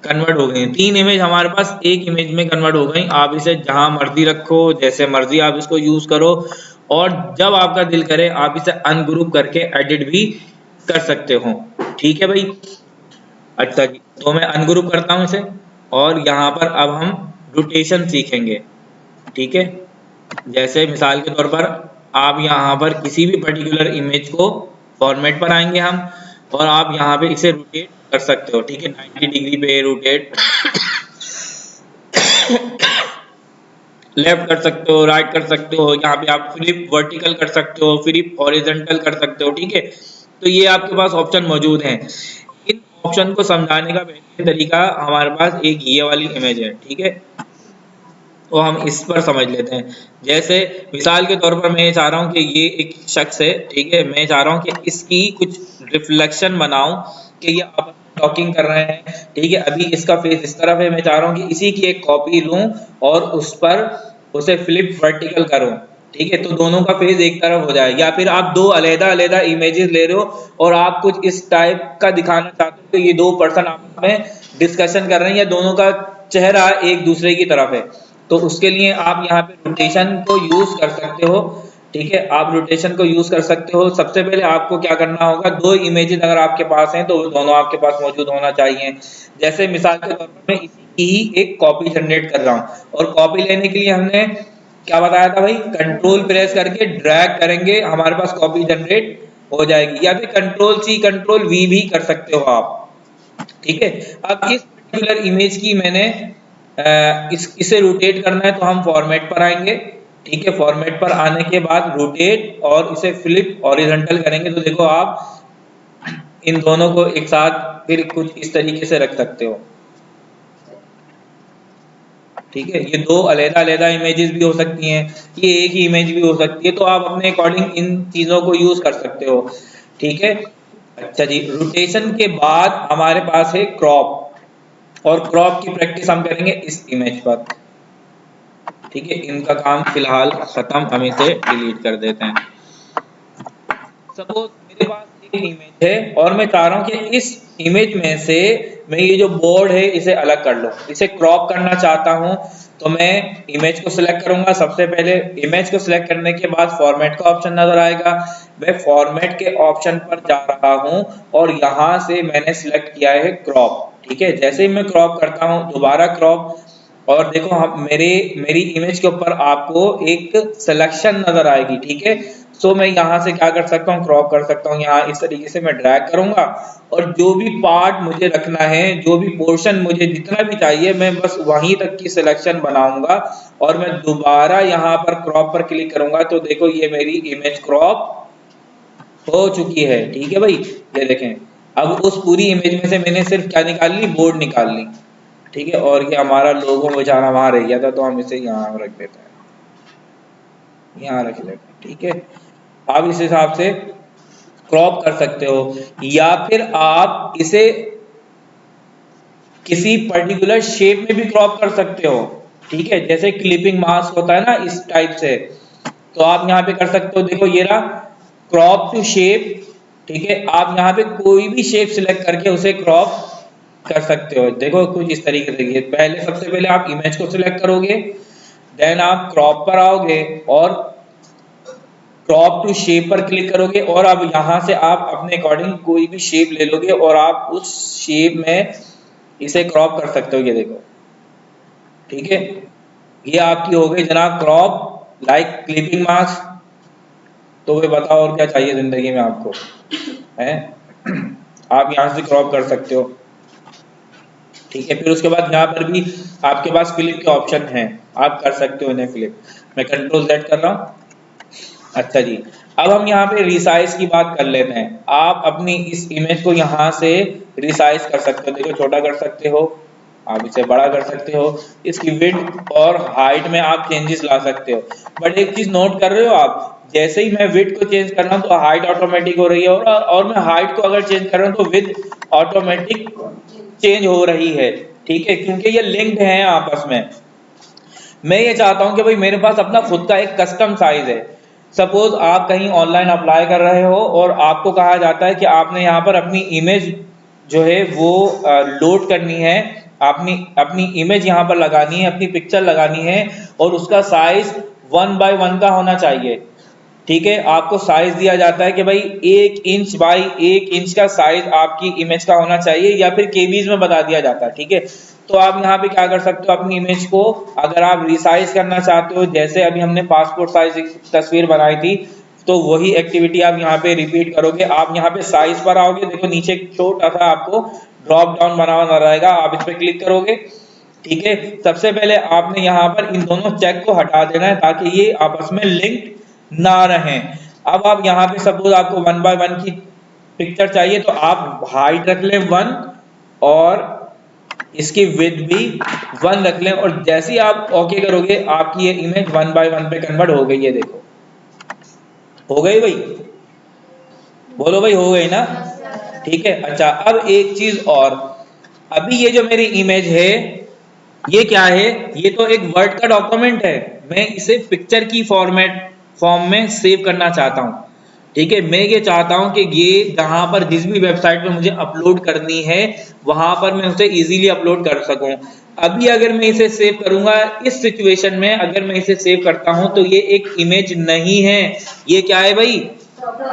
कन्वर्ट हो गई हैं, 3 इमेज हमारे पास एक इमेज में कन्वर्ट हो गई। आप इसे जहां मर्जी रखो, जैसे मर्जी आप इसको यूज करो, और जब आपका दिल करे आप इसे अनग्रुप करके एडिट भी कर सकते हो। ठीक है भाई, अच्छा जी, तो मैं अनग्रुप करता हूँ इसे और यहाँ पर अब हम रोटेशन सीखेंगे। ठीक है, जैसे मिसाल के तौर पर आप यहाँ पर किसी भी पर्टिकुलर इमेज को फॉर्मेट पर आएंगे हम, और आप यहाँ पे इसे रोटेट कर सकते हो। ठीक है, 90 डिग्री पे रोटेट लेफ्ट कर सकते हो, राइट कर सकते हो, यहाँ पे आप फ्लिप वर्टिकल कर सकते हो, फ्लिप हॉरिजॉन्टल कर सकते हो। ठीक है, तो ये आपके पास ऑप्शन मौजूद हैं। इन ऑप्शन को समझाने का बेहतरीन तरीका हमारे पास एक ये वाली इमेज है। ठीक है, तो हम इस पर समझ लेते हैं। जैसे मिसाल के तौर पर मैं ये चाह रहा हूँ कि ये एक शख्स है। ठीक है, मैं चाह रहा हूँ कि इसकी कुछ रिफ्लेक्शन बनाऊं कि ये आपस में टॉकिंग कर रहे हैं। ठीक है, अभी इसका फेस इस तरफ है, मैं चाह रहा हूँ कि इसी की एक कॉपी लूं और उस पर उसे फ्लिप वर्टिकल करूं। ठीक है, तो दोनों का फेस एक तरफ हो जाए। या फिर आप दो अलग-अलग इमेजेस ले रहे हो और आप कुछ इस टाइप का दिखाना चाहते हो कि ये दो पर्सन आपस में डिस्कशन कर रहे हैं या दोनों का चेहरा एक दूसरे की तरफ है, तो उसके लिए आप यहाँ पे रोटेशन को यूज कर सकते हो। ठीक है, आप रोटेशन को यूज कर सकते हो। सबसे पहले आपको क्या करना होगा, दो इमेजेस अगर आपके पास हैं तो वो दोनों आपके पास मौजूद होना चाहिए। जैसे मिसाल के तौर पर मैं इसी की ही एक कॉपी जनरेट कर रहा हूँ, और कॉपी लेने के लिए हमने क्या बताया था भाई, कंट्रोल प्रेस करके ड्रैग करेंगे, हमारे पास कॉपी जनरेट हो जाएगी। या फिर कंट्रोल सी कंट्रोल वी भी कर सकते हो आप। ठीक है, अब इस पर्टिकुलर इमेज की मैंने इसे रोटेट करना है, तो हम फॉर्मेट पर आएंगे। ठीक है, फॉर्मेट पर आने के बाद रोटेट और इसे फ्लिप हॉरिजॉन्टल करेंगे, तो देखो आप इन दोनों को एक साथ फिर कुछ इस तरीके से रख सकते हो। ठीक है, ये दो अलग-अलग इमेजेस भी हो सकती हैं, ये एक ही इमेज भी हो सकती है, तो आप अपने अकॉर्डिंग इन चीजों को यूज कर सकते हो। ठीक है, अच्छा जी, रोटेशन के बाद हमारे पास है क्रॉप, और क्रॉप की प्रैक्टिस हम करेंगे इस इमेज पर। ठीक है, इनका काम फिलहाल खत्म, हम इसे डिलीट कर देते हैं। सपोज मेरे पास एक इमेज है और मैं चाह रहा हूं कि इस इमेज में से मैं ये जो बोर्ड है इसे अलग कर लूं, इसे क्रॉप करना चाहता हूं। तो मैं इमेज को सिलेक्ट करूंगा। सबसे पहले इमेज को सिलेक्ट करने के बाद फॉर्मेट का ऑप्शन नजर आएगा, मैं फॉर्मेट के ऑप्शन पर जा रहा हूं और यहां से मैंने सिलेक्ट किया है क्रॉप। ठीक है, जैसे ही मैं क्रॉप करता हूं दोबारा क्रॉप, और देखो हम मेरी इमेज के ऊपर आपको एक सिलेक्शन नजर आएगी। ठीक है, सो मैं यहाँ से क्या कर सकता हूँ, क्रॉप कर सकता हूँ। यहाँ इस तरीके से मैं ड्रैग करूंगा और जो भी पार्ट मुझे रखना है, जो भी पोर्शन मुझे जितना भी चाहिए, मैं बस वहीं तक की सिलेक्शन बनाऊंगा और मैं दोबारा यहाँ पर क्रॉप पर क्लिक करूंगा, तो देखो ये मेरी इमेज क्रॉप हो चुकी है। ठीक है भाई, ये देखें, अब उस पूरी इमेज में से मैंने सिर्फ क्या निकाल ली, बोर्ड निकाल ली। ठीक है, और ये हमारा लोगो बेचारा वहां रह गया था, तो हम इसे यहाँ रख देते हैं, यहाँ रख लेते हैं। ठीक है, आप इस हिसाब से क्रॉप कर सकते हो, या फिर आप इसे किसी पर्टिकुलर शेप में भी क्रॉप कर सकते हो। ठीक है, जैसे क्लिपिंग मास्क होता है ना, इस टाइप से, तो आप यहाँ पे कर सकते हो। देखो ये रहा क्रॉप टू शेप। ठीक है, आप यहाँ पे कोई भी शेप सिलेक्ट करके उसे क्रॉप कर सकते हो। देखो कुछ इस तरीके से, पहले सबसे पहले आप इमेज को सिलेक्ट करोगे, देन आप क्रॉप पर आओगे और क्रॉप टू शेप पर क्लिक करोगे, और अब यहाँ से आप अपने अकॉर्डिंग कोई भी शेप ले लोगे और आप उस शेप में इसे क्रॉप कर सकते हो। ये देखो, ठीक है, ये आपकी हो गई जनाब क्रॉप लाइक क्लिपिंग मास्क। तो वे बताओ और क्या चाहिए जिंदगी में आपको, है? आप यहाँ से क्रॉप कर सकते हो। ठीक है, फिर उसके बाद यहाँ पर भी आपके पास फ्लिप के ऑप्शन हैं, आप कर सकते हो इन्हें फ्लिप। मैं कंट्रोल Z कर रहा हूँ। अच्छा जी, अब हम यहाँ पे रिसाइज की बात कर लेते हैं। आप अपनी इस इमेज को यहाँ से रिसाइज कर सकते हो, देखो छोटा कर सकते हो, आप इसे बड़ा कर सकते हो, इसकी विड्थ और हाइट में आप चेंजेस ला सकते हो। बट एक चीज नोट कर रहे हो आप, जैसे ही मैं विड्थ को चेंज कर रहा हूँ तो हाइट ऑटोमेटिक हो रही है, और मैं हाइट को अगर चेंज कर रहा हूँ तो विड्थ ऑटोमेटिक चेंज हो रही है। ठीक है, क्योंकि ये लिंक्ड हैं आपस में। मैं ये चाहता हूं कि भाई मेरे पास अपना खुद का एक कस्टम साइज है। सपोज आप कहीं ऑनलाइन अप्लाई कर रहे हो और आपको कहा जाता है कि आपने यहाँ पर अपनी इमेज जो है वो लोड करनी है, अपनी अपनी इमेज यहाँ पर लगानी है, अपनी पिक्चर लगानी है, और उसका साइज 1 by 1 का होना चाहिए। ठीक है, आपको साइज दिया जाता है कि भाई 1 इंच बाई 1 इंच का साइज आपकी इमेज का होना चाहिए, या फिर केबीज में बता दिया जाता है। ठीक है, तो आप यहाँ पे क्या कर सकते हो, अपनी इमेज को अगर आप रिसाइज करना चाहते हो, जैसे अभी हमने पासपोर्ट साइज तस्वीर बनाई थी, तो वही एक्टिविटी आप यहाँ पे रिपीट करोगे। आप यहाँ पे साइज पर आओगे, देखो नीचे एक छोटा सा आपको ड्रॉप डाउन बना हुआ रहेगा, आप इस पर क्लिक करोगे। ठीक है, सबसे पहले आपने यहाँ पर इन दोनों चेक को हटा देना है ताकि ये आपस में लिंक्ड ना रहें। अब आप यहाँ पे सपोज आपको 1 बाय 1 की पिक्चर चाहिए, तो आप हाइट रख लें 1 और इसकी विड्थ भी 1 रख लें, और जैसे ही आप ओके करोगे आपकी ये इमेज 1 बाय 1 पे कन्वर्ट हो गई है। देखो हो गई भाई, बोलो भाई हो गई ना। ठीक है, अच्छा अब एक चीज और, अभी ये जो मेरी इमेज है ये क्या है, ये तो एक वर्ड का डॉक्यूमेंट है, मैं इसे पिक्चर की फॉर्म में सेव करना चाहता हूँ। ठीक है, मैं ये चाहता हूँ कि ये जहां पर जिस भी वेबसाइट पे मुझे अपलोड करनी है वहां पर मैं उसे इजीली अपलोड कर सकूं। अभी अगर मैं इसे सेव करूंगा, इस सिचुएशन में अगर मैं इसे सेव करता हूं तो ये एक इमेज नहीं है, ये क्या है भाई,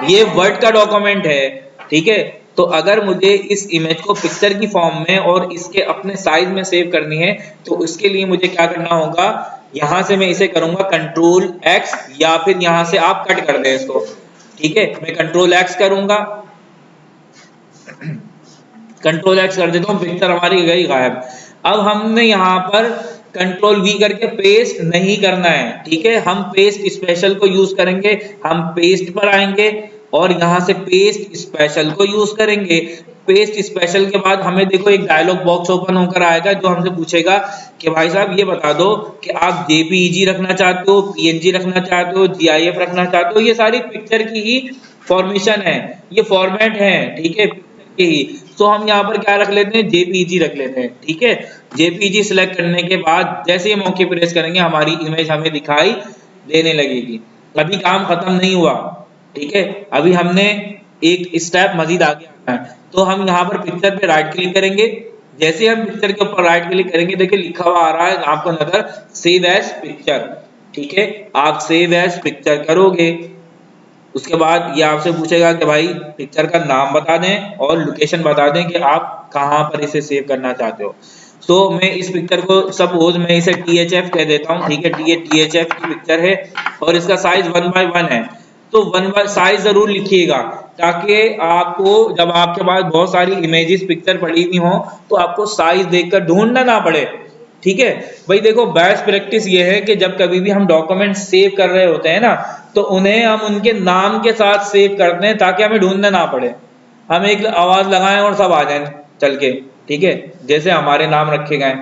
ये वर्ड का डॉक्यूमेंट है। ठीक है, तो अगर मुझे इस इमेज को पिक्चर की फॉर्म में और इसके अपने साइज में सेव करनी है, तो उसके लिए मुझे क्या करना होगा, यहां से मैं इसे करूंगा कंट्रोल एक्स, या फिर यहां से आप कट कर दें इसको। ठीक है, मैं कंट्रोल एक्स करूंगा, कंट्रोल एक्स कर देता हूं, पिक्चर हमारी गई गायब। अब हमने यहाँ पर कंट्रोल वी करके पेस्ट नहीं करना है। ठीक है, हम पेस्ट स्पेशल को यूज करेंगे, हम पेस्ट पर आएंगे और यहाँ से पेस्ट स्पेशल को यूज करेंगे। पेस्ट स्पेशल के बाद हमें देखो एक डायलॉग बॉक्स ओपन होकर आएगा जो हमसे पूछेगा कि भाई साहब ये बता दो कि आप जेपीईजी रखना चाहते हो, पीएनजी रखना चाहते हो, जीआईएफ रखना चाहते हो। ये सारी पिक्चर की ही फॉर्मेशन है, ये फॉर्मेट है। ठीक है, पिक्चर की ही, तो हम यहाँ पर क्या रख लेते हैं, जेपीईजी रख लेते हैं। ठीक है, जेपीईजी सिलेक्ट करने के बाद जैसे ही मौके प्रेस करेंगे हमारी इमेज हमें दिखाई देने लगेगी। अभी काम खत्म नहीं हुआ। ठीक है, अभी हमने एक स्टेप मजीद आगे आना है, तो हम यहाँ पर पिक्चर पे राइट क्लिक करेंगे। जैसे हम पिक्चर के ऊपर राइट क्लिक करेंगे, देखिए लिखा हुआ आ रहा है आपको नजर, सेव एज पिक्चर। ठीक है, आप सेव एज पिक्चर करोगे, उसके बाद ये आपसे पूछेगा कि भाई पिक्चर का नाम बता दें और लोकेशन बता दें कि आप कहाँ पर इसे सेव करना चाहते हो। तो मैं इस पिक्चर को सपोज मैं इसे THF कह देता हूँ। ठीक है, THF की पिक्चर है और इसका साइज 1 बाय 1 है, तो 1 बाय साइज जरूर लिखिएगा ताकि आपको जब आपके पास बहुत सारी इमेजेस पिक्चर पड़ी हुई हो तो आपको साइज देखकर ढूंढना ना पड़े। ठीक है भाई, देखो बेस्ट प्रैक्टिस ये है कि जब कभी भी हम डॉक्यूमेंट सेव कर रहे होते हैं ना, तो उन्हें हम उनके नाम के साथ सेव करते हैं ताकि हमें ढूंढना ना पड़े। हम एक आवाज लगाएं और सब आ जाए चल के। ठीक है, जैसे हमारे नाम रखे गए,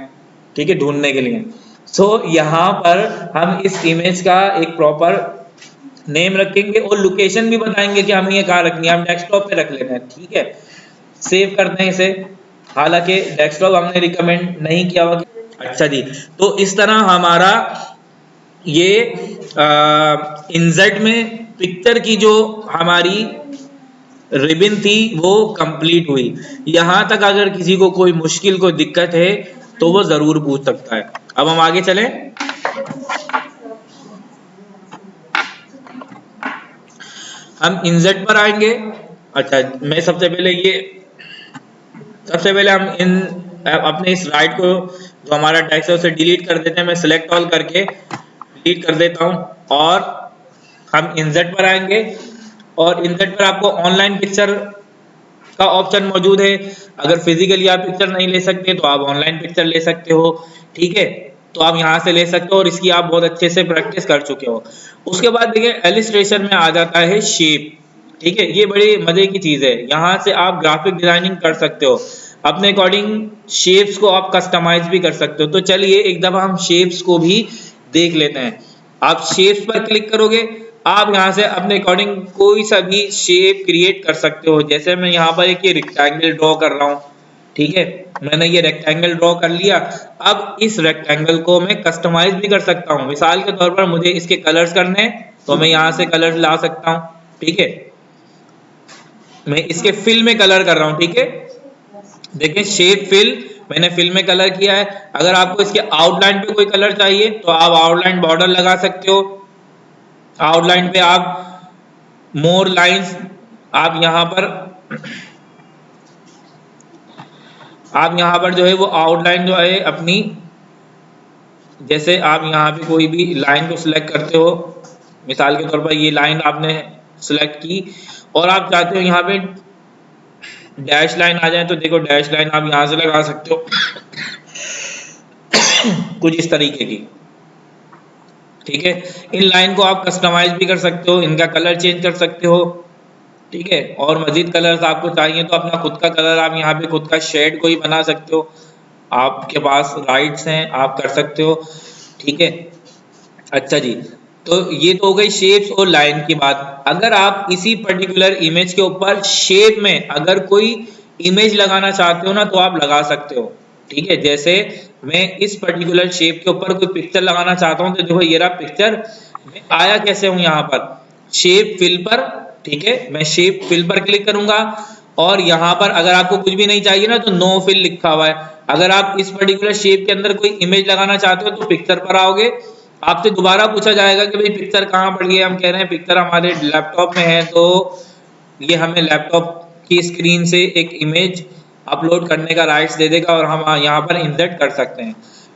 ठीक है, ढूंढने के लिए। सो यहाँ पर हम इस इमेज का एक प्रॉपर नेम रखेंगे और लोकेशन भी बताएंगे कि हमें ये कहाँ रखनी है, हम डेस्कटॉप पे रख लेते हैं। ठीक है, सेव करते हैं इसे, हालांकि डेस्कटॉप हमने रिकमेंड नहीं किया हुआ। अच्छा जी, तो इस तरह हमारा ये इनजेड में पिक्चर की जो हमारी रिबन थी वो कंप्लीट हुई। यहां तक अगर किसी को कोई मुश्किल कोई दिक्कत है तो वो जरूर पूछ सकता है। अब हम आगे चलें। हम इनजेड पर आएंगे। अच्छा, मैं सबसे पहले हम इन अपने इस राइट को जो हमारा टेक्स्ट है उसे डिलीट कर देते हैं। मैं सिलेक्ट ऑल करके डिलीट कर देता हूं और हम इनजेड पर आएंगे और इनजेड पर आपको ऑनलाइन पिक्चर का ऑप्शन मौजूद है। अगर फिजिकली आप पिक्चर नहीं ले सकते तो आप ऑनलाइन पिक्चर ले सकते हो। ठीक है, तो आप यहाँ से ले सकते हो और इसकी आप बहुत अच्छे से प्रैक्टिस कर चुके हो। उसके बाद देखिए इलस्ट्रेशन में आ जाता है शेप। ठीक है, ये बड़ी मजे की चीज है, यहाँ से आप ग्राफिक डिजाइनिंग कर सकते हो, अपने अकॉर्डिंग शेप्स को आप कस्टमाइज भी कर सकते हो। तो चलिए एक दफा हम शेप्स को भी देख लेते हैं। आप शेप्स पर क्लिक करोगे, आप यहाँ से अपने अकॉर्डिंग कोई सा भी शेप क्रिएट कर सकते हो। जैसे मैं यहाँ पर एक ये रेक्टेंगल ड्रॉ कर रहा हूँ। ठीक है, मैंने ये रेक्टेंगल ड्रॉ कर लिया। अब इस रेक्टेंगल को मैं कस्टमाइज भी कर सकता हूँ। मिसाल के तौर पर मुझे इसके कलर्स करने हैं तो मैं यहाँ से कलर्स ला सकता हूँ। ठीक है, मैं इसके फिल में कलर कर रहा हूँ। ठीक है, देखिए शेप फिल, मैंने फिल में कलर किया है। अगर आपको इसके आउटलाइन पे कोई कलर चाहिए तो आप आउटलाइन बॉर्डर लगा सकते हो। आउटलाइन पे आप मोर लाइंस, आप यहाँ पर जो है वो आउटलाइन जो है अपनी, जैसे आप यहाँ पे कोई भी लाइन को सिलेक्ट करते हो, मिसाल के तौर पर ये लाइन आपने सिलेक्ट की और आप चाहते हो यहाँ पे डैश लाइन आ जाए, तो देखो डैश लाइन आप यहाँ से लगा सकते हो कुछ इस तरीके की। ठीक है, इन लाइन को आप कस्टमाइज भी कर सकते हो, इनका कलर चेंज कर सकते हो। ठीक है, और मजीद कलर्स आपको चाहिए तो अपना खुद का कलर आप यहाँ पे खुद का शेड कोई बना सकते हो, आपके पास राइट्स हैं, आप कर सकते हो। ठीक है, अच्छा जी, तो ये तो हो गई शेप्स और लाइन की बात। अगर आप इसी पर्टिकुलर इमेज के ऊपर शेप में अगर कोई इमेज लगाना चाहते हो ना, तो आप लगा सकते हो। ठीक है, जैसे मैं इस पर्टिकुलर शेप के ऊपर कोई पिक्चर लगाना चाहता हूँ, तो देखो ये रहा पिक्चर। मैं आया कैसे हूँ यहाँ पर, शेप फिल पर। ठीक है, मैं शेप फिल पर क्लिक करूंगा और यहाँ पर अगर आपको कुछ भी नहीं चाहिए ना, तो नो फिल लिखा हुआ है। अगर आप इस पर्टिकुलर शेप के अंदर कोई इमेज लगाना चाहते हो तो पिक्चर पर आओगे, आपसे दोबारा पूछा जाएगा कि भाई पिक्चर कहाँ पड़ गई है, हम कह रहे हैं पिक्चर हमारे लैपटॉप में है, तो ये हमें लैपटॉप की स्क्रीन से एक इमेज अपलोड करने का राइट्स दे देगा और हम यहाँ पर इंसर्ट कर सकते हैं।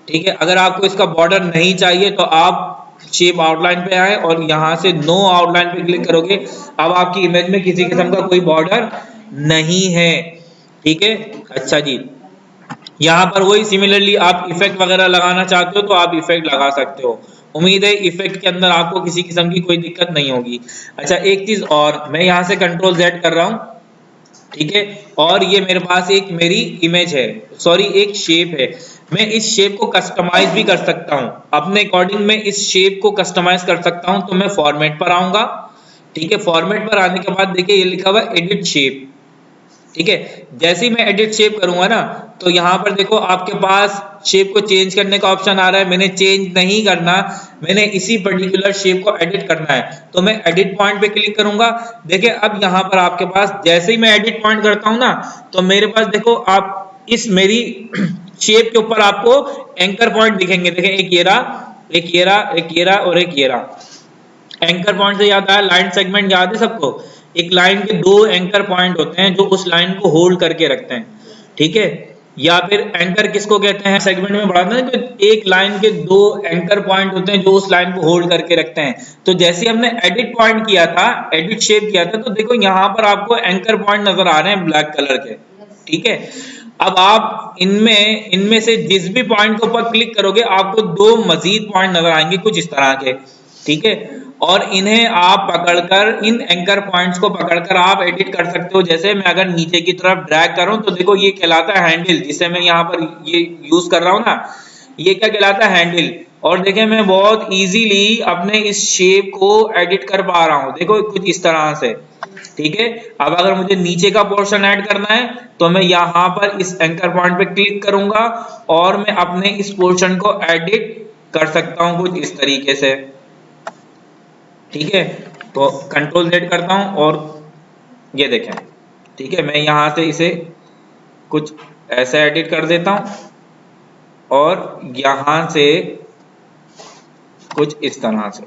ठीक है, अगर आपको इसका बॉर्डर नहीं चाहिए तो आप शेप आउटलाइन पे आए और यहाँ से नो आउटलाइन पे क्लिक करोगे, अब आपकी इमेज में किसी किस्म का कोई बॉर्डर नहीं है। ठीक है, अच्छा जी, यहाँ पर वही सिमिलरली आप इफेक्ट वगैरह लगाना चाहते हो तो आप इफेक्ट लगा सकते हो। उम्मीद है इफेक्ट के अंदर आपको किसी किस्म की कोई दिक्कत नहीं होगी। अच्छा, एक चीज और, मैं यहाँ से कंट्रोल Z कर रहा हूँ। ठीक है, और ये मेरे पास एक मेरी इमेज है, सॉरी एक शेप है। मैं इस शेप को कस्टमाइज भी कर सकता हूँ अपने अकॉर्डिंग, मैं इस शेप को कस्टमाइज कर सकता हूँ। तो मैं फॉर्मेट पर आऊंगा। ठीक है, फॉर्मेट पर आने के बाद देखिए ये लिखा हुआ है एडिट शेप। ठीक है, जैसे ही मैं एडिट शेप करूंगा ना, तो यहाँ पर देखो आपके पास शेप को चेंज करने का ऑप्शन आ रहा है। मैंने चेंज नहीं करना, मैंने इसी पर्टिकुलर शेप को एडिट करना है, तो मैं एडिट पॉइंट पे क्लिक करूंगा। देखिए अब यहाँ पर आपके पास जैसे ही मैं एडिट पॉइंट करता हूँ ना, तो मेरे पास देखो आप इस मेरी शेप के ऊपर आपको एंकर पॉइंट दिखेंगे। देखिए एक ये रहा, एक ये रहा, एक ये रहा और एक ये रहा। एंकर पॉइंट से याद आया, लाइन सेगमेंट याद है सबको? एक लाइन के दो एंकर पॉइंट होते हैं जो उस लाइन को होल्ड करके रखते हैं। ठीक है, या फिर एंकर किसको कहते हैं, सेगमेंट में पढ़ाते हैं कि एक लाइन के दो एंकर पॉइंट होते हैं जो उस लाइन को होल्ड करके रखते हैं। तो जैसे हमने एडिट पॉइंट किया था, एडिट शेप किया था, तो देखो यहाँ पर आपको एंकर पॉइंट नजर आ रहे हैं ब्लैक कलर के। ठीक है, अब आप इनमें से जिस भी पॉइंट के ऊपर क्लिक करोगे आपको दो मजीद पॉइंट नजर आएंगे कुछ इस तरह के। ठीक है, और इन्हें आप पकड़कर, इन एंकर पॉइंट्स को पकड़कर आप एडिट कर सकते हो। जैसे मैं अगर नीचे की तरफ ड्रैग करूं तो देखो ये कहलाता है हैंडल, जिसे मैं यहाँ पर ये यूज कर रहा हूँ ना, ये क्या कहलाता है, हैंडल। और देखिए मैं बहुत इजीली अपने इस शेप को एडिट कर पा रहा हूँ, देखो कुछ इस तरह से। ठीक है, अब अगर मुझे नीचे का पोर्शन ऐड करना है तो मैं यहाँ पर इस एंकर पॉइंट पे क्लिक करूंगा और मैं अपने इस पोर्शन को एडिट कर सकता हूँ कुछ इस तरीके से। ठीक है, तो कंट्रोल Z करता हूं और ये देखें। ठीक है, मैं यहां से इसे कुछ ऐसा एडिट कर देता हूं और यहां से कुछ इस तरह से।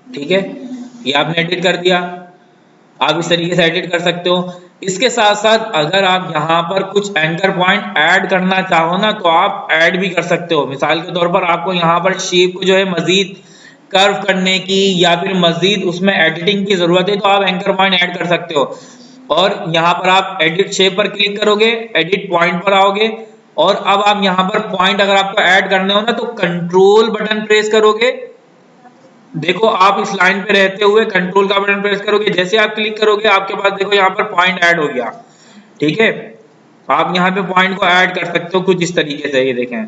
ठीक है, ये आपने एडिट कर दिया, आप इस तरीके से एडिट कर सकते हो। इसके साथ साथ अगर आप यहाँ पर कुछ एंकर पॉइंट ऐड करना चाहो ना, तो आप ऐड भी कर सकते हो। मिसाल के तौर पर आपको यहाँ पर शेप को जो है मजीद कर्व करने की या फिर मजीद उसमें एडिटिंग की जरूरत है, तो आप एंकर पॉइंट ऐड कर सकते हो। और यहाँ पर आप एडिट शेप पर क्लिक करोगे, एडिट पॉइंट पर आओगे और अब आप यहाँ पर पॉइंट अगर आपको ऐड करने हो ना, तो कंट्रोल बटन प्रेस करोगे। देखो आप इस लाइन पे रहते हुए कंट्रोल का बटन प्रेस करोगे, जैसे आप क्लिक करोगे आपके पास देखो यहाँ पर पॉइंट ऐड हो गया। ठीक है, आप यहाँ पे पॉइंट को ऐड कर सकते हो कुछ इस तरीके से, ये देखें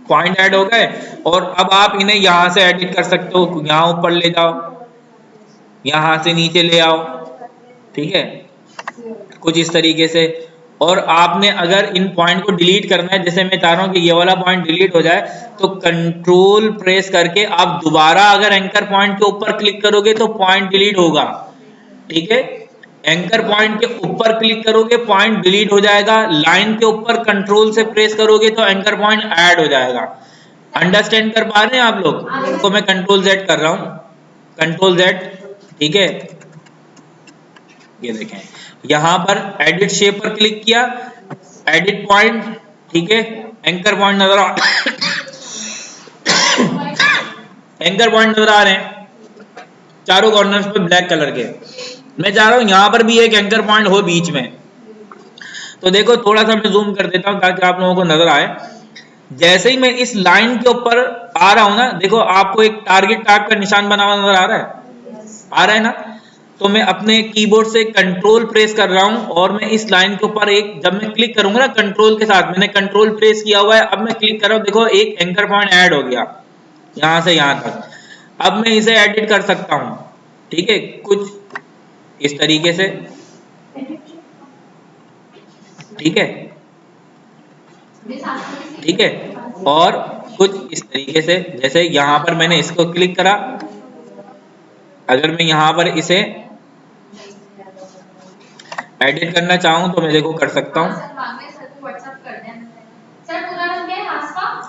पॉइंट ऐड हो गए। और अब आप इन्हें यहाँ से एडिट कर सकते हो, यहाँ ऊपर ले जाओ, यहाँ से नीचे ले आओ। ठीक है, कुछ इस तरीके से। और आपने अगर इन पॉइंट को डिलीट करना है, जैसे मैं चाह रहा हूं कि ये वाला पॉइंट डिलीट हो जाए, तो कंट्रोल प्रेस करके आप दोबारा अगर एंकर पॉइंट के ऊपर क्लिक करोगे तो पॉइंट डिलीट होगा। ठीक है, एंकर पॉइंट के ऊपर क्लिक करोगे पॉइंट डिलीट हो जाएगा, लाइन के ऊपर कंट्रोल से प्रेस करोगे तो एंकर पॉइंट ऐड हो जाएगा। अंडरस्टैंड कर पा रहे हैं आप लोग? तो मैं कंट्रोल Z कर रहा हूं, कंट्रोल Z, ठीक है। ये देखें यहां पर एडिट शेप पर क्लिक किया, एडिट पॉइंट, ठीक है, एंकर पॉइंट नजर आ एंकर पॉइंट नजर आ रहे हैं चारों कॉर्नर्स पे ब्लैक कलर के। मैं चाह रहा हूं यहां पर भी एक एंकर पॉइंट हो बीच में। तो देखो थोड़ा सा मैं जूम कर देता हूं ताकि आप लोगों को नजर आए। जैसे ही मैं इस लाइन के ऊपर आ रहा हूं ना, देखो आपको एक टारगेट टाइप का निशान बना हुआ नजर आ रहा है ना। तो मैं अपने कीबोर्ड से कंट्रोल प्रेस कर रहा हूं और मैं इस लाइन के ऊपर एक, जब मैं क्लिक करूंगा ना कंट्रोल के साथ, मैंने कंट्रोल प्रेस किया हुआ है, अब मैं क्लिक कर रहा हूं, देखो एक एंकर पॉइंट ऐड हो गया यहां से यहां तक। अब मैं इसे एडिट कर सकता हूं, ठीक है, कुछ इस तरीके से, ठीक है, ठीक है, और कुछ इस तरीके से। जैसे यहां पर मैंने इसको क्लिक करा, अगर मैं यहां पर इसे एडिट करना चाहूं तो मैं देखो कर सकता हूं।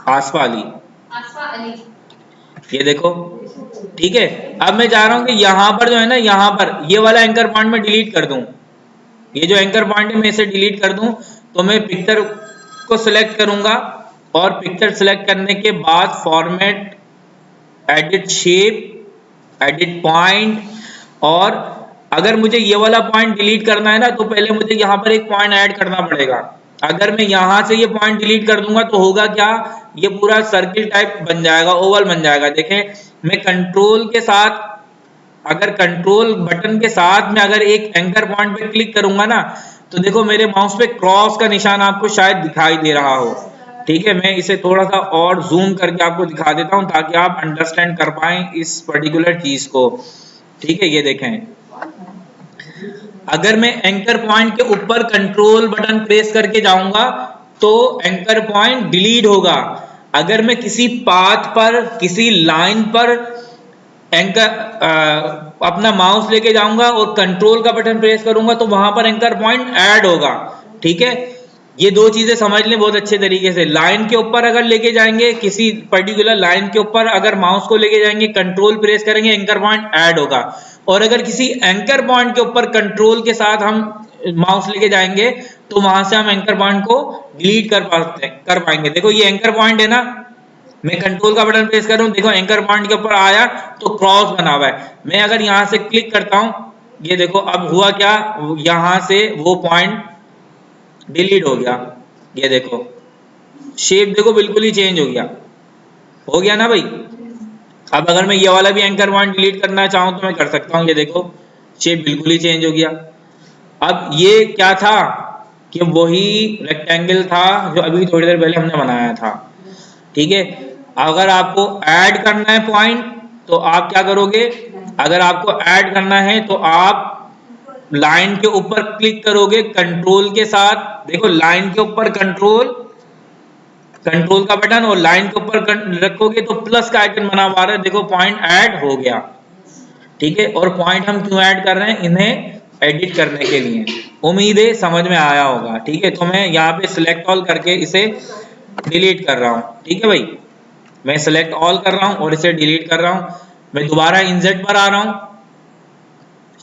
आसफा अली, ये देखो, ठीक है। अब मैं चाह रहा हूं कि यहां पर जो है ना, यहां पर ये वाला एंकर पॉइंट में डिलीट कर दूं, ये जो एंकर पॉइंट है मैं इसे डिलीट कर दूं। तो मैं पिक्चर को सिलेक्ट करूंगा और पिक्चर सिलेक्ट करने के बाद format, edit shape, edit point, और अगर मुझे ये वाला पॉइंट डिलीट करना है ना तो पहले मुझे यहाँ पर एक पॉइंट ऐड करना पड़ेगा। अगर मैं यहां से ये पॉइंट डिलीट कर दूंगा तो होगा क्या, ये पूरा सर्किल टाइप बन जाएगा, ओवल बन जाएगा। देखें मैं कंट्रोल के साथ, अगर कंट्रोल बटन के साथ में अगर एक एंकर पॉइंट पे क्लिक करूंगा ना तो देखो मेरे माउस पे क्रॉस का निशान आपको शायद दिखाई दे रहा हो, ठीक है। मैं इसे थोड़ा सा और जूम करके आपको दिखा देता हूं ताकि आप अंडरस्टैंड कर पाएं इस पर्टिकुलर चीज को, ठीक है। ये देखें अगर मैं एंकर पॉइंट के ऊपर कंट्रोल बटन प्रेस करके जाऊंगा तो एंकर पॉइंट डिलीट होगा। अगर मैं किसी पाथ पर, किसी लाइन पर एंकर अपना माउस लेके जाऊंगा और कंट्रोल का बटन प्रेस करूंगा तो वहां पर एंकर पॉइंट ऐड होगा, ठीक है। ये दो चीजें समझ लें बहुत अच्छे तरीके से। लाइन के ऊपर अगर लेके जाएंगे, किसी पर्टिकुलर लाइन के ऊपर अगर माउस को लेके जाएंगे, कंट्रोल प्रेस करेंगे, एंकर पॉइंट ऐड होगा। और अगर किसी एंकर पॉइंट के ऊपर कंट्रोल के साथ हम माउस लेके जाएंगे तो वहां से हम एंकर पॉइंट को डिलीट कर पाएंगे। देखो ये एंकर पॉइंट है ना, मैं कंट्रोल का बटन प्रेस कर रहा हूं, देखो एंकर पॉइंट के ऊपर आया तो क्रॉस बना हुआ है। मैं अगर यहां से क्लिक करता हूं, ये देखो अब हुआ क्या, यहां से वो पॉइंट डिलीट हो गया। ये देखो शेप देखो बिल्कुल ही चेंज हो गया ना भाई। अब अगर मैं ये वाला भी एंकर पॉइंट डिलीट करना चाहूं तो मैं कर सकता हूं, ये देखो शेप बिल्कुल ही चेंज हो गया। अब ये क्या था कि वही रेक्टेंगल था जो अभी थोड़ी देर पहले हमने बनाया था, ठीक है। अगर आपको ऐड करना है पॉइंट तो आप क्या करोगे, अगर आपको ऐड करना है तो आप लाइन के ऊपर क्लिक करोगे कंट्रोल के साथ, देखो लाइन के ऊपर कंट्रोल का बटन और लाइन के ऊपर रखोगे तो प्लस का आइकन बना हुआ है, देखो पॉइंट ऐड हो गया, ठीक है। और पॉइंट हम क्यों ऐड कर रहे हैं, इन्हें एडिट करने के लिए। उम्मीद है समझ में आया होगा, ठीक है। तो मैं यहाँ पे सिलेक्ट ऑल करके इसे डिलीट कर रहा हूँ, ठीक है भाई। मैं सिलेक्ट ऑल कर रहा हूँ और इसे डिलीट कर रहा हूँ। मैं दोबारा इंसर्ट पर आ रहा हूँ,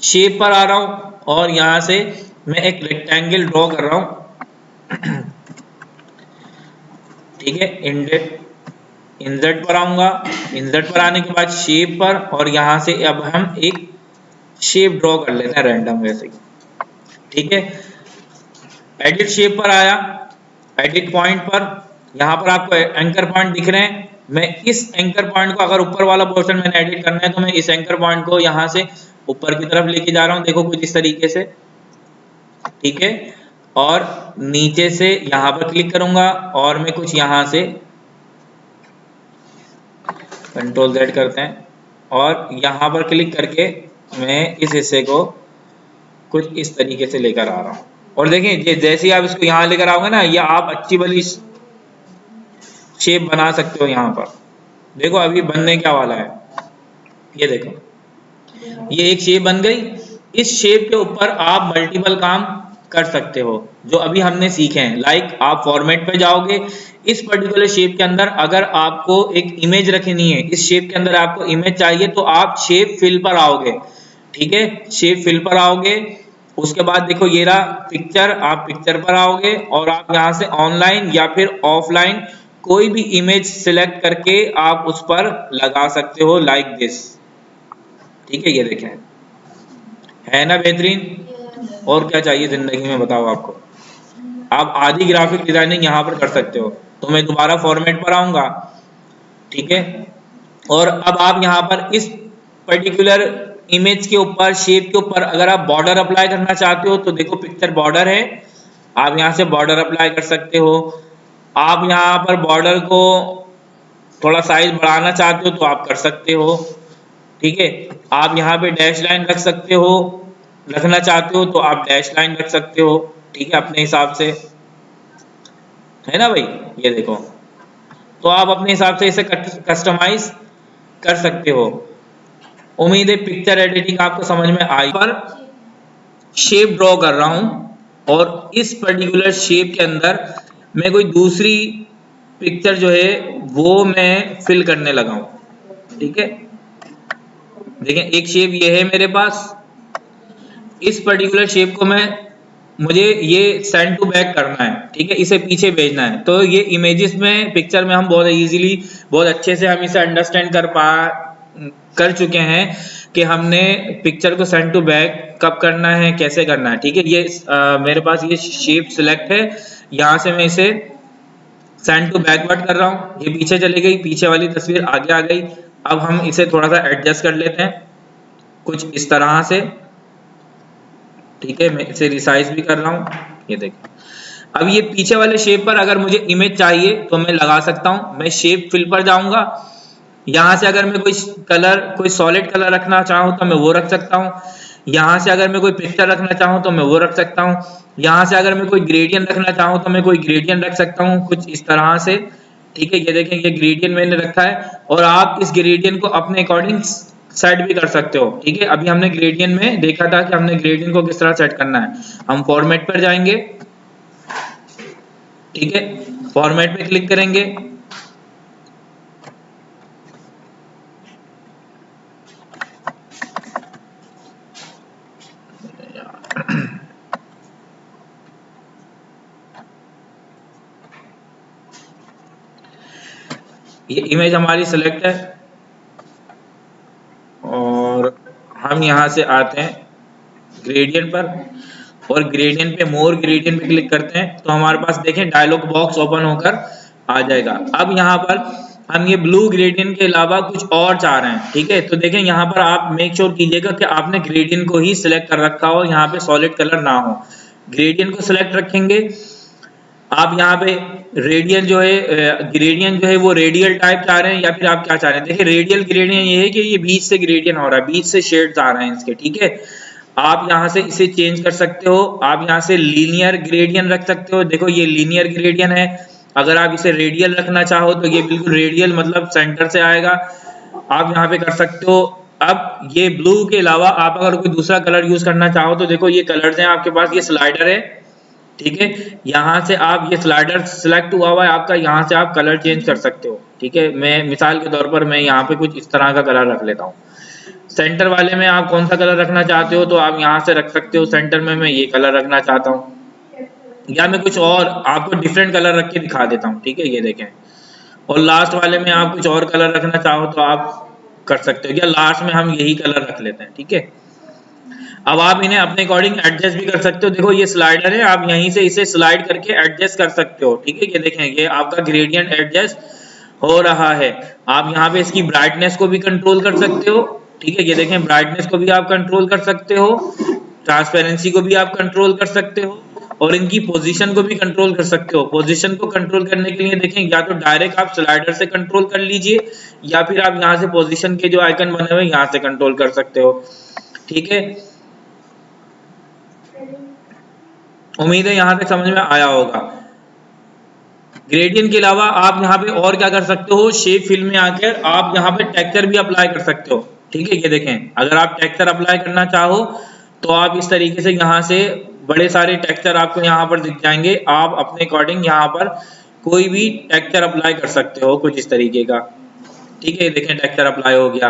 शेप पर आ रहा हूँ और यहाँ से मैं एक रेक्टेंगल ड्रॉ कर रहा हूँ, ठीक है। इंसर्ट पर आऊंगा, इंसर्ट पर आने के बाद शेप पर, और यहाँ से अब हम एक शेप ड्रॉ कर लेते हैं रैंडम वैसे, ठीक है। एडिट शेप पर आया, एडिट पॉइंट पर, यहाँ पर आपको एंकर पॉइंट दिख रहे हैं। मैं इस एंकर पॉइंट को, अगर ऊपर वाला पोर्शन मैंने एडिट करना है तो मैं इस एंकर पॉइंट को यहाँ से ऊपर की तरफ लेके जा रहा हूँ, देखो कुछ इस तरीके से, ठीक है। और नीचे से यहाँ पर क्लिक करूंगा और मैं कुछ यहाँ से कंट्रोल Z करते हैं और यहाँ पर क्लिक करके मैं इस हिस्से को कुछ इस तरीके से लेकर आ रहा हूँ। और देखें जैसे ही आप इसको यहाँ लेकर आओगे ना, ये आप अच्छी भली शेप बना सकते हो। यहाँ पर देखो अभी बनने क्या वाला है, ये देखो ये एक शेप बन गई। इस शेप के ऊपर आप मल्टीपल काम कर सकते हो जो अभी हमने सीखे हैं। लाइक आप फॉर्मेट पे जाओगे, इस पर्टिकुलर शेप के अंदर अगर आपको एक इमेज रखनी है, इस शेप के अंदर आपको इमेज चाहिए, तो आप शेप फिल पर आओगे, ठीक है, शेप फिल पर आओगे। उसके बाद देखो ये रहा पिक्चर, आप पिक्चर पर आओगे और आप यहाँ से ऑनलाइन या फिर ऑफलाइन कोई भी इमेज सिलेक्ट करके आप उस पर लगा सकते हो, लाइक दिस, ठीक है। ये देखें, है ना बेहतरीन। और क्या चाहिए जिंदगी में बताओ आपको। आप आधी ग्राफिक डिजाइनिंग यहाँ पर कर सकते हो। तो मैं दोबारा फॉर्मेट पर आऊंगा, ठीक है। और अब आप यहाँ पर इस पर्टिकुलर इमेज के ऊपर, शेप के ऊपर अगर आप बॉर्डर अप्लाई करना चाहते हो तो देखो पिक्चर बॉर्डर है, आप यहाँ से बॉर्डर अप्लाई कर सकते हो। आप यहाँ पर बॉर्डर को थोड़ा साइज बढ़ाना चाहते हो तो आप कर सकते हो, ठीक है। आप यहाँ पे डैश लाइन रख सकते हो, रखना चाहते हो तो आप डैश लाइन रख सकते हो, ठीक है, अपने हिसाब से, है ना भाई। ये देखो, तो आप अपने हिसाब से इसे कस्टमाइज कर सकते हो। उम्मीद है पिक्चर एडिटिंग आपको समझ में आई। पर शेप ड्रॉ कर रहा हूं और इस पर्टिकुलर शेप के अंदर मैं कोई दूसरी पिक्चर जो है वो मैं फिल करने लगा हूं, ठीक है। देखें एक शेप ये है मेरे पास, इस पर्टिकुलर शेप को मुझे ये सेंड टू बैक करना है, ठीक है, इसे पीछे भेजना है। तो ये इमेजेस में, पिक्चर में हम बहुत इजीली, बहुत अच्छे से हम इसे अंडरस्टैंड कर चुके हैं कि हमने पिक्चर को सेंड टू बैक कब करना है, कैसे करना है, ठीक है। ये मेरे पास ये शेप सिलेक्ट है, यहाँ से मैं इसे सेंड टू बैकवर्ड कर रहा हूँ, ये पीछे चली गई, पीछे वाली तस्वीर आगे आ गई। अब हम इसे थोड़ा सा एडजस्ट कर लेते हैं कुछ इस तरह से, ठीक है। मैं इसे रिसाइज भी कर रहा हूँ, ये देखिए। अब ये पीछे वाले शेप पर अगर मुझे इमेज चाहिए तो मैं लगा सकता हूँ। मैं शेप फिल पर जाऊंगा, यहाँ से अगर मैं कोई कलर, कोई सॉलिड कलर रखना चाहूँ तो मैं वो रख सकता हूँ। यहाँ से अगर मैं कोई पिक्चर रखना चाहूँ तो मैं वो रख सकता हूँ। यहाँ से अगर मैं कोई ग्रेडियंट रखना चाहूँ तो मैं कोई ग्रेडियंट रख सकता हूँ, कुछ इस तरह से, ठीक है। ये देखें, ये ग्रेडियंट मैंने रखा है और आप इस ग्रेडियंट को अपने अकॉर्डिंग सेट भी कर सकते हो, ठीक है। अभी हमने ग्रेडियंट में देखा था कि हमने ग्रेडियंट को किस तरह सेट करना है। हम फॉर्मेट पर जाएंगे, ठीक है, फॉर्मेट पे क्लिक करेंगे, ये इमेज हमारी सिलेक्ट है और हम यहाँ से आते हैं ग्रेडियंट पर और ग्रेडियंट पे, मोर ग्रेडियंट पे क्लिक करते हैं तो हमारे पास देखें डायलॉग बॉक्स ओपन होकर आ जाएगा। अब यहाँ पर हम ये ब्लू ग्रेडियंट के अलावा कुछ और चाह रहे हैं, ठीक है। तो देखें यहाँ पर आप मेक श्योर कीजिएगा कि आपने ग्रेडियंट को ही सिलेक्ट कर रखा हो, यहाँ पे सॉलिड कलर ना हो। ग्रेडियंट को सिलेक्ट रखेंगे, आप यहाँ पे रेडियल जो है, ग्रेडियंट जो है वो रेडियल टाइप चाह रहे हैं या फिर आप क्या चाह रहे हैं। देखिए रेडियल ग्रेडियंट ये है कि ये बीच से ग्रेडियंट हो रहा है, बीच से शेड्स आ रहे हैं इसके, ठीक है। आप यहाँ से इसे चेंज कर सकते हो, आप यहाँ से लीनियर ग्रेडियंट रख सकते हो। देखो ये लीनियर ग्रेडियंट है, अगर आप इसे रेडियल रखना चाहो तो ये बिल्कुल रेडियल मतलब सेंटर से आएगा, आप यहाँ पे कर सकते हो। अब ये ब्लू के अलावा आप अगर कोई दूसरा कलर यूज करना चाहो तो देखो ये कलर्स हैं आपके पास, ये स्लाइडर है, ठीक है। यहाँ से आप ये स्लाइडर सिलेक्ट हुआ हुआ है आपका, यहाँ से आप कलर चेंज कर सकते हो, ठीक है। मैं मिसाल के तौर पर मैं यहाँ पे कुछ इस तरह का कलर रख लेता हूँ। सेंटर वाले में आप कौन सा कलर रखना चाहते हो तो आप यहाँ से रख सकते हो। सेंटर में मैं ये कलर रखना चाहता हूँ या मैं कुछ और आपको डिफरेंट कलर रख के दिखा देता हूँ, ठीक है। ये देखें, और लास्ट वाले में आप कुछ और कलर रखना चाहो तो आप कर सकते हो, या लास्ट में हम यही कलर रख लेते हैं, ठीक है। अब आप इन्हें अपने अकॉर्डिंग एडजस्ट भी कर सकते हो। देखो ये स्लाइडर है, आप यहीं से इसे स्लाइड करके एडजस्ट कर सकते हो, ठीक है। ये देखें, ये आपका ग्रेडियंट एडजस्ट हो रहा है। आप यहाँ पे इसकी ब्राइटनेस को भी कंट्रोल कर सकते हो, ठीक है। ये देखें, ब्राइटनेस को भी आप कंट्रोल कर सकते हो, ट्रांसपेरेंसी को भी आप कंट्रोल कर सकते हो और इनकी पोजीशन को भी कंट्रोल कर सकते हो। पोजीशन को कंट्रोल करने के लिए देखें, या तो डायरेक्ट आप स्लाइडर से कंट्रोल कर लीजिए या फिर आप यहाँ से पोजीशन के जो आइकन बने हुए यहाँ से कंट्रोल कर सकते हो, ठीक है। उम्मीद है यहाँ तक समझ में आया होगा। ग्रेडियंट के अलावा आप यहाँ पे और क्या कर सकते हो, शेप फिल में आकर आप यहाँ पे टेक्सचर भी अप्लाई कर सकते हो, ठीक है। ये देखें, अगर आप टेक्सचर अप्लाई करना चाहो तो आप इस तरीके से यहाँ से बड़े सारे टेक्सचर आपको यहाँ पर दिख जाएंगे, आप अपने अकॉर्डिंग यहाँ पर कोई भी टेक्सचर अप्लाई कर सकते हो कुछ इस तरीके का। ठीक है, देखें टेक्सचर अप्लाई हो गया।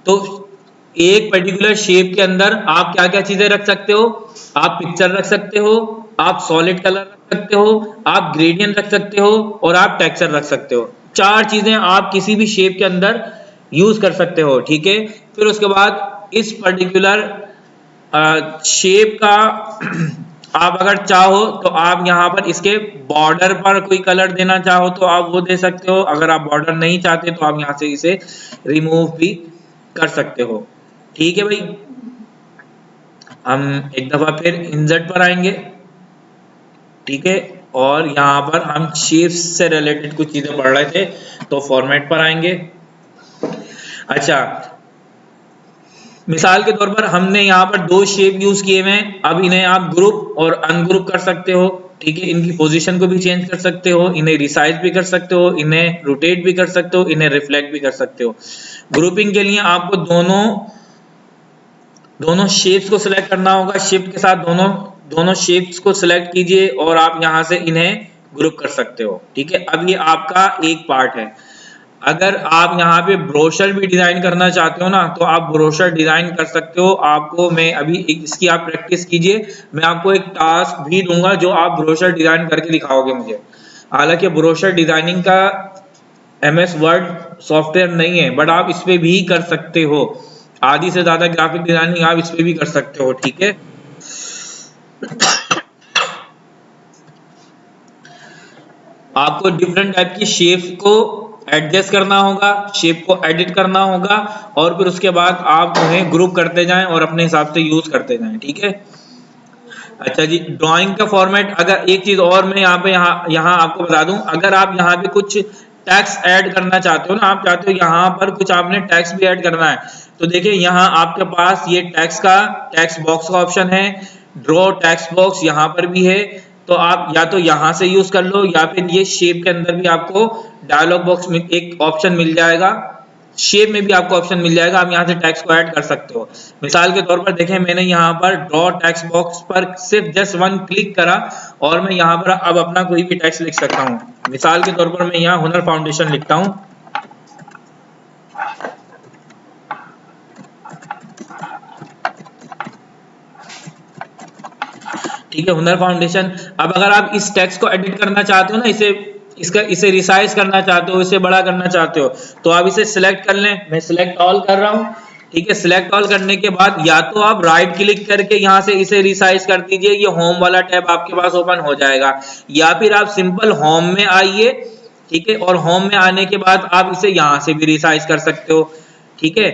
तो एक पर्टिकुलर शेप के अंदर आप क्या क्या चीजें रख सकते हो, आप पिक्चर रख सकते हो, आप सॉलिड कलर रख सकते हो, आप ग्रेडियंट रख सकते हो और आप टेक्सचर रख सकते हो। 4 चीजें आप किसी भी शेप के अंदर यूज कर सकते हो। ठीक है, फिर उसके बाद इस पर्टिकुलर शेप का आप अगर चाहो तो आप यहाँ पर इसके बॉर्डर पर कोई कलर देना चाहो तो आप वो दे सकते हो, अगर आप बॉर्डर नहीं चाहते तो आप यहाँ से इसे रिमूव भी कर सकते हो। ठीक है भाई, हम एक दफा फिर इंसर्ट पर आएंगे। ठीक है, और यहाँ पर हम शेप्स से रिलेटेड कुछ चीजें पढ़ रहे थे, तो फॉर्मेट पर आएंगे। अच्छा, मिसाल के तौर पर हमने यहाँ पर 2 शेप यूज किए हुए हैं, अब इन्हें आप ग्रुप और अनग्रुप कर सकते हो। ठीक है, इनकी पोजीशन को भी चेंज कर सकते हो, इन्हें रिसाइज भी कर सकते हो, इन्हें रोटेट भी कर सकते हो, इन्हें रिफ्लेक्ट भी कर सकते हो। ग्रुपिंग के लिए आपको दोनों शेप्स को सिलेक्ट करना होगा, शिफ्ट के साथ दोनों शेप्स को सिलेक्ट कीजिए और आप यहाँ से इन्हें ग्रुप कर सकते हो। ठीक है, अब ये आपका एक पार्ट है। अगर आप यहाँ पे ब्रोशर भी डिजाइन करना चाहते हो ना, तो आप ब्रोशर डिजाइन कर सकते हो। आपको मैं अभी इसकी आप प्रैक्टिस कीजिए, मैं आपको एक टास्क भी दूंगा जो आप ब्रोशर डिजाइन करके दिखाओगे मुझे। हालांकि ब्रोशर डिजाइनिंग का MS वर्ड सॉफ्टवेयर नहीं है, बट आप इस पे भी कर सकते हो। आधी से ज्यादा ग्राफिक डिजाइनिंग आप इस पे भी कर सकते हो। ठीक है, आपको डिफरेंट टाइप की शेप को एडजस्ट करना होगा, शेप को एडिट करना होगा, और फिर उसके बाद आप उन्हें ग्रुप करते जाएं और अपने हिसाब से यूज करते जाएं। ठीक है, अच्छा जी, ड्राइंग का फॉर्मेट, अगर एक चीज और मैं यहाँ आपको बता दूं, अगर आप यहाँ पे कुछ टेक्स्ट ऐड करना चाहते हो ना, आप चाहते हो यहाँ पर कुछ आपने टेक्स्ट भी ऐड करना है, तो देखिए यहाँ आपके पास ये टेक्स्ट बॉक्स का ऑप्शन है, ड्रॉ टेक्स्ट बॉक्स यहाँ पर भी है। तो आप या तो यहाँ से यूज कर लो, या फिर ये शेप के अंदर भी आपको डायलॉग बॉक्स में एक ऑप्शन मिल जाएगा, शेप में भी आपको ऑप्शन मिल जाएगा, आप यहाँ से टेक्स्ट को ऐड कर सकते हो। मिसाल के तौर पर देखें, मैंने यहाँ पर ड्रॉ टेक्स्ट बॉक्स पर सिर्फ जस्ट 1 क्लिक करा और मैं यहाँ पर अब अपना कोई भी टेक्स्ट लिख सकता हूँ। मिसाल के तौर पर मैं यहाँ हुनर फाउंडेशन लिखता हूँ। ठीक है, हुनर फाउंडेशन। अब अगर आप इस टेक्स्ट को एडिट करना चाहते हो ना, इसे रिसाइज करना चाहते हो, इसे बड़ा करना चाहते हो, तो आप इसे सिलेक्ट कर लें। मैं सिलेक्ट ऑल कर रहा हूं। ठीक है, सिलेक्ट ऑल करने के बाद या तो आप राइट क्लिक करके यहाँ से इसे रिसाइज कर दीजिए, ये होम वाला टैब आपके पास ओपन हो जाएगा, या फिर आप सिंपल होम में आइए। ठीक है, और होम में आने के बाद आप इसे यहाँ से भी रिसाइज कर सकते हो। ठीक है,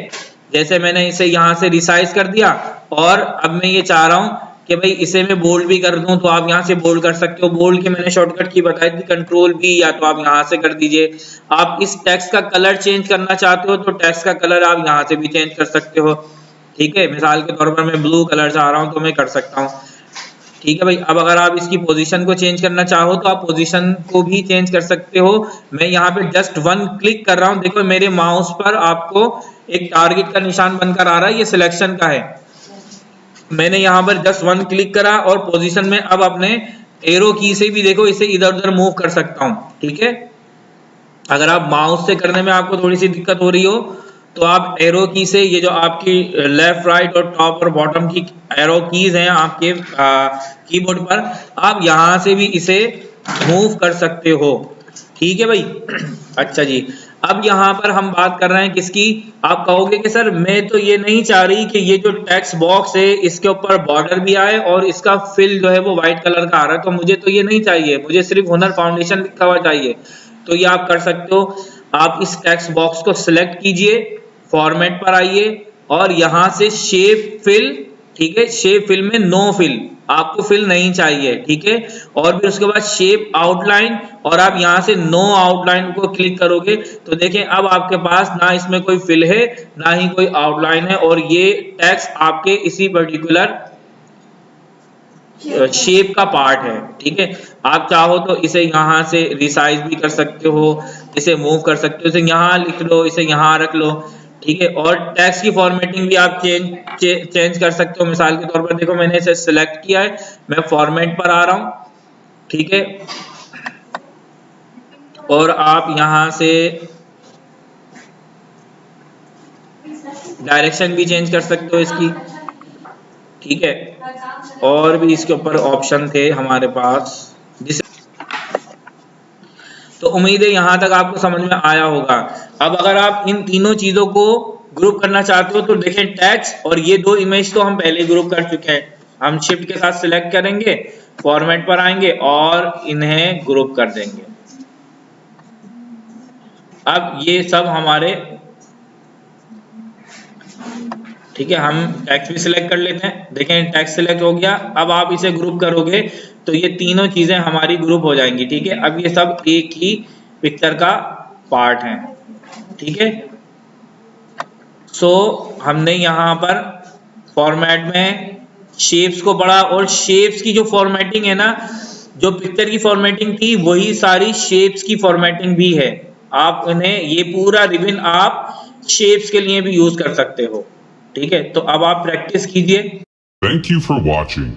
जैसे मैंने इसे यहाँ से रिसाइज कर दिया, और अब मैं ये चाह रहा हूँ कि भाई इसे मैं बोल्ड भी कर दूं, तो आप यहाँ से बोल्ड कर सकते हो। बोल्ड की मैंने शॉर्टकट की बताई थी, कंट्रोल भी, या तो आप यहाँ से कर दीजिए। आप इस टेक्स्ट का कलर चेंज करना चाहते हो तो टेक्स्ट का कलर आप यहाँ से भी चेंज कर सकते हो। ठीक है, मिसाल के तौर पर मैं ब्लू कलर चाह रहा हूँ तो मैं कर सकता हूँ। ठीक है भाई, अब अगर आप इसकी पोजीशन को चेंज करना चाहो तो आप पोजीशन को भी चेंज कर सकते हो। मैं यहाँ पे जस्ट 1 क्लिक कर रहा हूँ, देखो मेरे माउस पर आपको एक टारगेट का निशान बनकर आ रहा है, ये सिलेक्शन का है। मैंने यहाँ पर जस्ट 1 क्लिक करा और पोजीशन में अब अपने एरो की से भी देखो इसे इधर उधर मूव कर सकता हूँ। ठीक है, अगर आप माउस से करने में आपको थोड़ी सी दिक्कत हो रही हो तो आप एरो की से, ये जो आपकी लेफ्ट राइट और टॉप और बॉटम की एरो कीज हैं आपके कीबोर्ड पर, आप यहाँ से भी इसे मूव कर सकते हो। ठीक है भाई, अच्छा जी, अब यहाँ पर हम बात कर रहे हैं किसकी। आप कहोगे कि सर मैं तो ये नहीं चाह रही कि ये जो टेक्स्ट बॉक्स है इसके ऊपर बॉर्डर भी आए और इसका फिल जो है वो व्हाइट कलर का आ रहा है, तो मुझे तो ये नहीं चाहिए, मुझे सिर्फ हुनर फाउंडेशन लिखा हुआ चाहिए। तो ये आप कर सकते हो, आप इस टेक्स्ट बॉक्स को सिलेक्ट कीजिए, फॉर्मेट पर आइए और यहाँ से शेप फिल। ठीक है, शेप फिल में नो फिल, आपको फिल नहीं चाहिए। ठीक है, और फिर उसके बाद शेप आउटलाइन, और आप यहाँ से नो आउटलाइन को क्लिक करोगे तो देखें अब आपके पास ना इसमें कोई फिल है ना ही कोई आउटलाइन है, और ये टेक्स्ट आपके इसी पर्टिकुलर शेप का पार्ट है। ठीक है, आप चाहो तो इसे यहाँ से रिसाइज भी कर सकते हो, इसे मूव कर सकते हो, इसे यहाँ लिख लो, इसे यहाँ रख लो। ठीक है। और टेक्स्ट की फॉर्मेटिंग भी आप चेंज कर सकते हो। मिसाल के तौर पर देखो मैंने इसे सिलेक्ट किया है, मैं फॉर्मेट पर आ रहा हूं, ठीक है, और आप यहां से डायरेक्शन भी चेंज कर सकते हो इसकी, ठीक है, और भी इसके ऊपर ऑप्शन थे हमारे पास जिस तो उम्मीद है यहां तक आपको समझ में आया होगा। अब अगर आप इन तीनों चीजों को ग्रुप करना चाहते हो तो देखें टेक्स्ट और ये दो इमेज तो हम पहले ग्रुप कर चुके हैं, हम शिफ्ट के साथ सिलेक्ट करेंगे, फॉर्मेट पर आएंगे और इन्हें ग्रुप कर देंगे। अब ये सब हमारे, ठीक है, हम टेक्स्ट भी सिलेक्ट कर लेते हैं, देखें टेक्स्ट सिलेक्ट हो गया। अब आप इसे ग्रुप करोगे तो ये तीनों चीजें हमारी ग्रुप हो जाएंगी, ठीक है। अब ये सब एक ही पिक्चर का पार्ट है, ठीक है। सो हमने यहाँ पर फॉर्मेट में शेप्स को पढ़ा और शेप्स की जो फॉर्मेटिंग है ना, जो पिक्चर की फॉर्मेटिंग थी वही सारी शेप्स की फॉर्मेटिंग भी है। आप इन्हें ये पूरा रिबन आप शेप्स के लिए भी यूज कर सकते हो, ठीक है। तो अब आप प्रैक्टिस कीजिए। Thank you for watching.